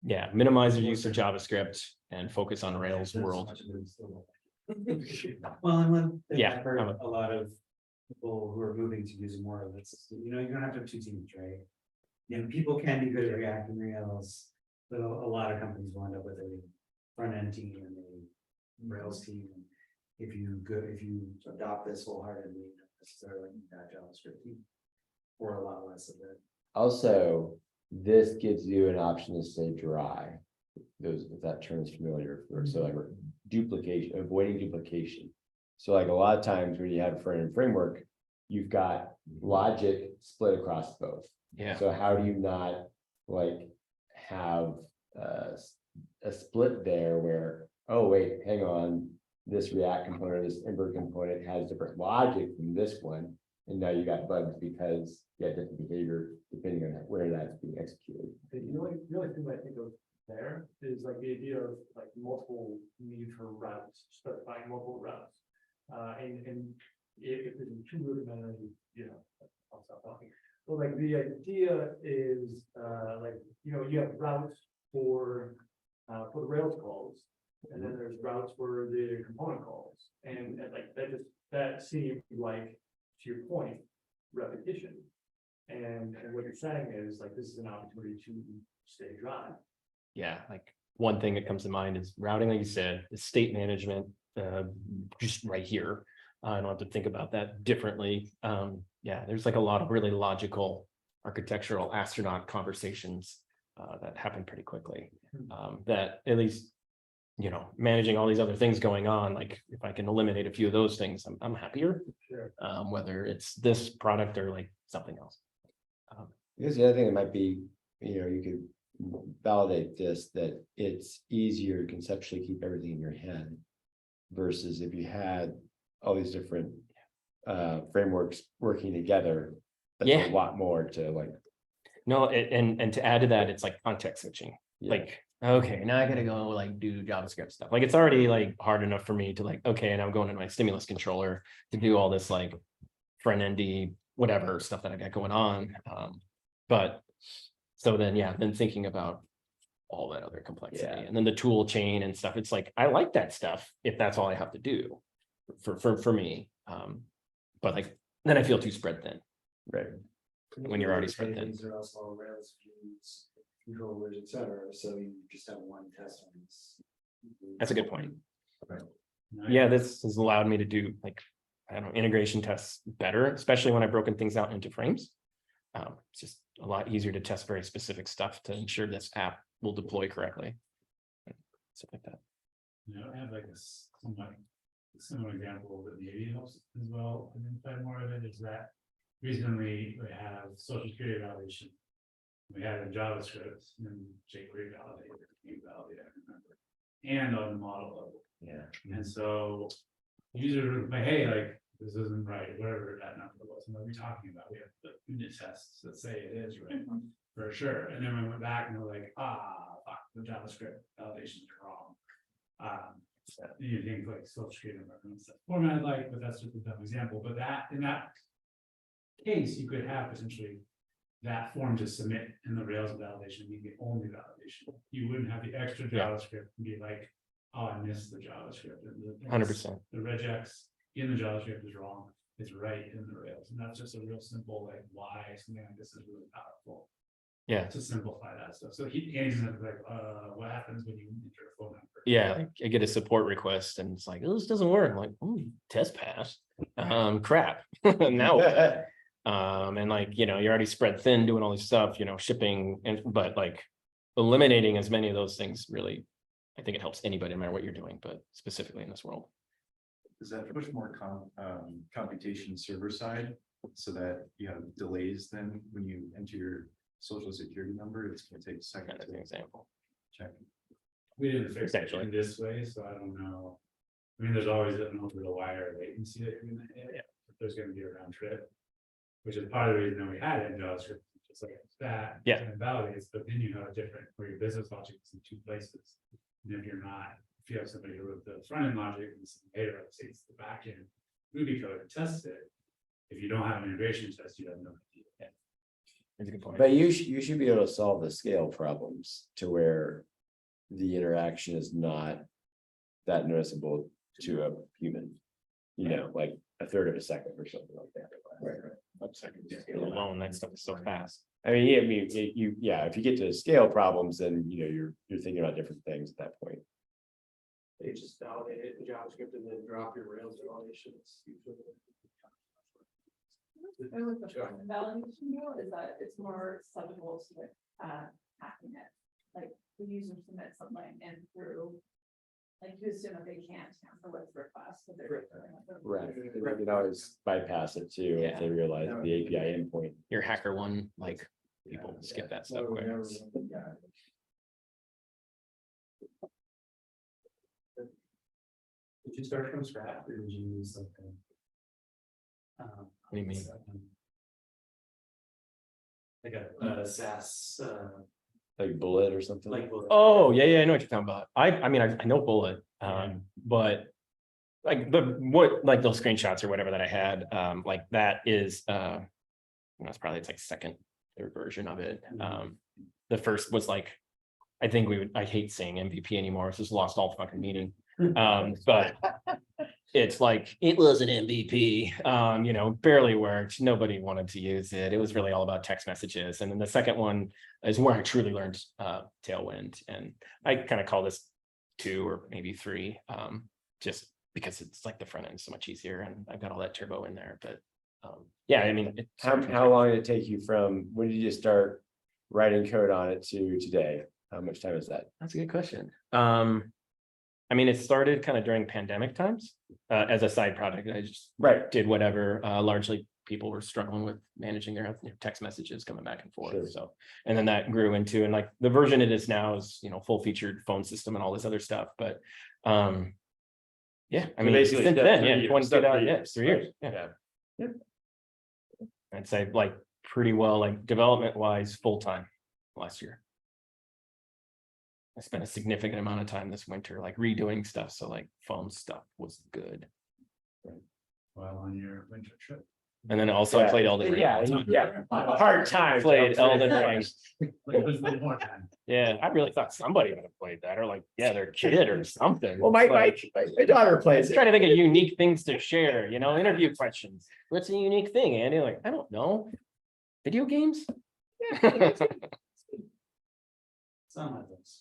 yeah, minimize your use of JavaScript and focus on Rails world. Well, and one thing Yeah, I've heard I'm a lot of people who are moving to using more of this, you don't have to have two teams, right? People can be good at React and Rails, but a lot of companies will end up with a front end team and a Rails team. And if you adopt this wholeheartedly, you don't necessarily need that JavaScript team or a lot less of it. Also, this gives you an option to stay dry. If that term is familiar, so like duplication, avoiding duplication. So like a lot of times when you have a front-end framework, you've got logic split across both. Yeah, So how do you not like have a split there where, oh wait, hang on, this React component, this Ember component has different logic from this one, and now you got bugs because you have different behavior depending on where that's being executed. The only thing I think of there is like the idea of like multiple need for routes, specifying multiple routes. And if it's too rudimentary, I'll stop talking. Well, like the idea is you have routes for the Rails calls, and then there's routes for the component calls, and like that seemed like, to your point, repetition. And what you're saying is like this is an opportunity to stay dry. yeah, like one thing that comes to mind is routing, like you said, is state management, just right here. I don't have to think about that differently. Yeah, there's like a lot of really logical architectural astronaut conversations that happen pretty quickly. That at least, you know, managing all these other things going on, like if I can eliminate a few of those things, I'm happier. Sure. Whether it's this product or like something else. Because the other thing that might be, you could validate this, that it's easier to conceptually keep everything in your head. Versus if you had all these different frameworks working together. That's Yeah. a lot more to like. No, and to add to that, it's like context switching. Yeah. Like, okay, now I gotta go like do JavaScript stuff. Like it's already like hard enough for me to like, okay, and I'm going to my stimulus controller to do all this like front-endy, whatever stuff that I got going on. But so then, yeah, then thinking about all that other complexity Yeah. and then the tool chain and stuff. It's like, I like that stuff if that's all I have to do for me. But like, then I feel too spread thin. Right. When you're already spread thin. These are also Rails views, controllers, et cetera, so you just have one test on this. That's a good point. No, Yeah, this has allowed me to do like, I don't know, integration tests better, especially when I've broken things out into frames. It's just a lot easier to test very specific stuff to ensure this app will deploy correctly. Stuff like that. You know, I have like a somewhat similar example that maybe helps as well. Identify more of it is that recently we have social security validation. We had in JavaScript and jQuery validated, I remember, and on the model level. Yeah. And so users were like, hey, like, this isn't right, whatever that number was. And what are we talking about? We have the unit tests that say it is right, for sure. And then we went back and we're like, fuck, the JavaScript validation is wrong. You think like social security number and stuff formatted like, but that's just a dumb example. But that in that case, you could have potentially that form to submit in the Rails validation be the only validation. You wouldn't have the extra Yeah. JavaScript and be like, oh, I missed the JavaScript. And the 100%. The regex in the JavaScript is wrong. It's right in the Rails. And that's just a real simple, like, why something like this is really powerful Yeah. to simplify that stuff. So Andy's like, what happens when you enter a phone number? Yeah, like I get a support request and it's like, oh, this doesn't work. I'm like, oh, test pass. Crap. Now what? And like, you know, you're already spread thin doing all this stuff, you know, shipping but like eliminating as many of those things really, I think it helps anybody no matter what you're doing, but specifically in this world. Does that push more computation server side so that you have delays then when you enter your social security number? It's going to take a second Kind of an to example. check. We didn't fix it Essentially. in this way, so I don't know. I mean, there's always an over the wire latency that you're gonna hit. Yeah. If there's gonna be a round trip. Which is part of the reason that we had it in JavaScript, just like that. Yeah. And it validates, but then you have a different, where your business logic is in two places. And if you're not, if you have somebody who wrote the front end logic and some data states the back end Ruby code and tests it. If you don't have an integration test, you have no idea. That's a good point. But you should be able to solve the scale problems to where the interaction is not that noticeable to a human. You know, like a third of a second or something like that. Right. Alone, that stuff is so fast. I mean, if you get to scale problems, then you're thinking about different things at that point. They just validate it in JavaScript and then drop your Rails validations. I would push on the validation though, is that it's more susceptible to hacking it. Like the user submits something and through, like you assume that they can't tamper with requests. So they're Right. You can always bypass it too if they realize the API endpoint. Your hacker one, like people skip that stuff quick. Did you start from scratch or did you use something? What do you mean? Like a SaaS, Like Bullet or something. like. Oh, yeah, I know what you're talking about. I mean, I know Bullet, but like like those screenshots or whatever that I had, like that is, it's probably it's like second, third version of it. The first was like, I think I hate saying MVP anymore. It's just lost all fucking meaning. But it's like, it was an MVP, barely worked. Nobody wanted to use it. It was really all about text messages. And then the second one is where I truly learned Tailwind. And I kind of call this 2 or maybe 3, just because it's like the front end is so much easier and I've got all that turbo in there. But yeah, I mean, How long did it take you from, when did you start writing code on it to today? How much time is that? That's a good question. I mean, it started kind of during pandemic times as a side project. I just did whatever. Largely people were struggling with managing their text messages coming back and forth. Sure. So, and then that grew into, and like the version it is now is, full featured phone system and all this other stuff. But yeah, I mean, basically since step then, 3 yeah, years, 1 step get out, 3 yeah, years, 3 years. right? Yeah. I'd say like pretty well, like development wise, full time last year. I spent a significant amount of time this winter, like redoing stuff. So like phone stuff was good. While on your winter trip. And then also I played Elden Ring. Yeah. Hard time. Played Elden Ring. More time. Yeah, I really thought somebody would have played that, or like, yeah, their kid or something. Well, my daughter I plays was it. trying to think of unique things to share, interview questions. What's a unique thing, Andy? Like, I don't know. Video games? Some of those.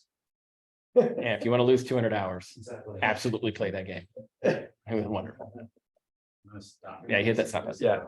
Yeah, if you want to lose 200 hours, Exactly. absolutely play that game. It was wonderful. I'm gonna stop. Yeah, you hit that stop. Yeah.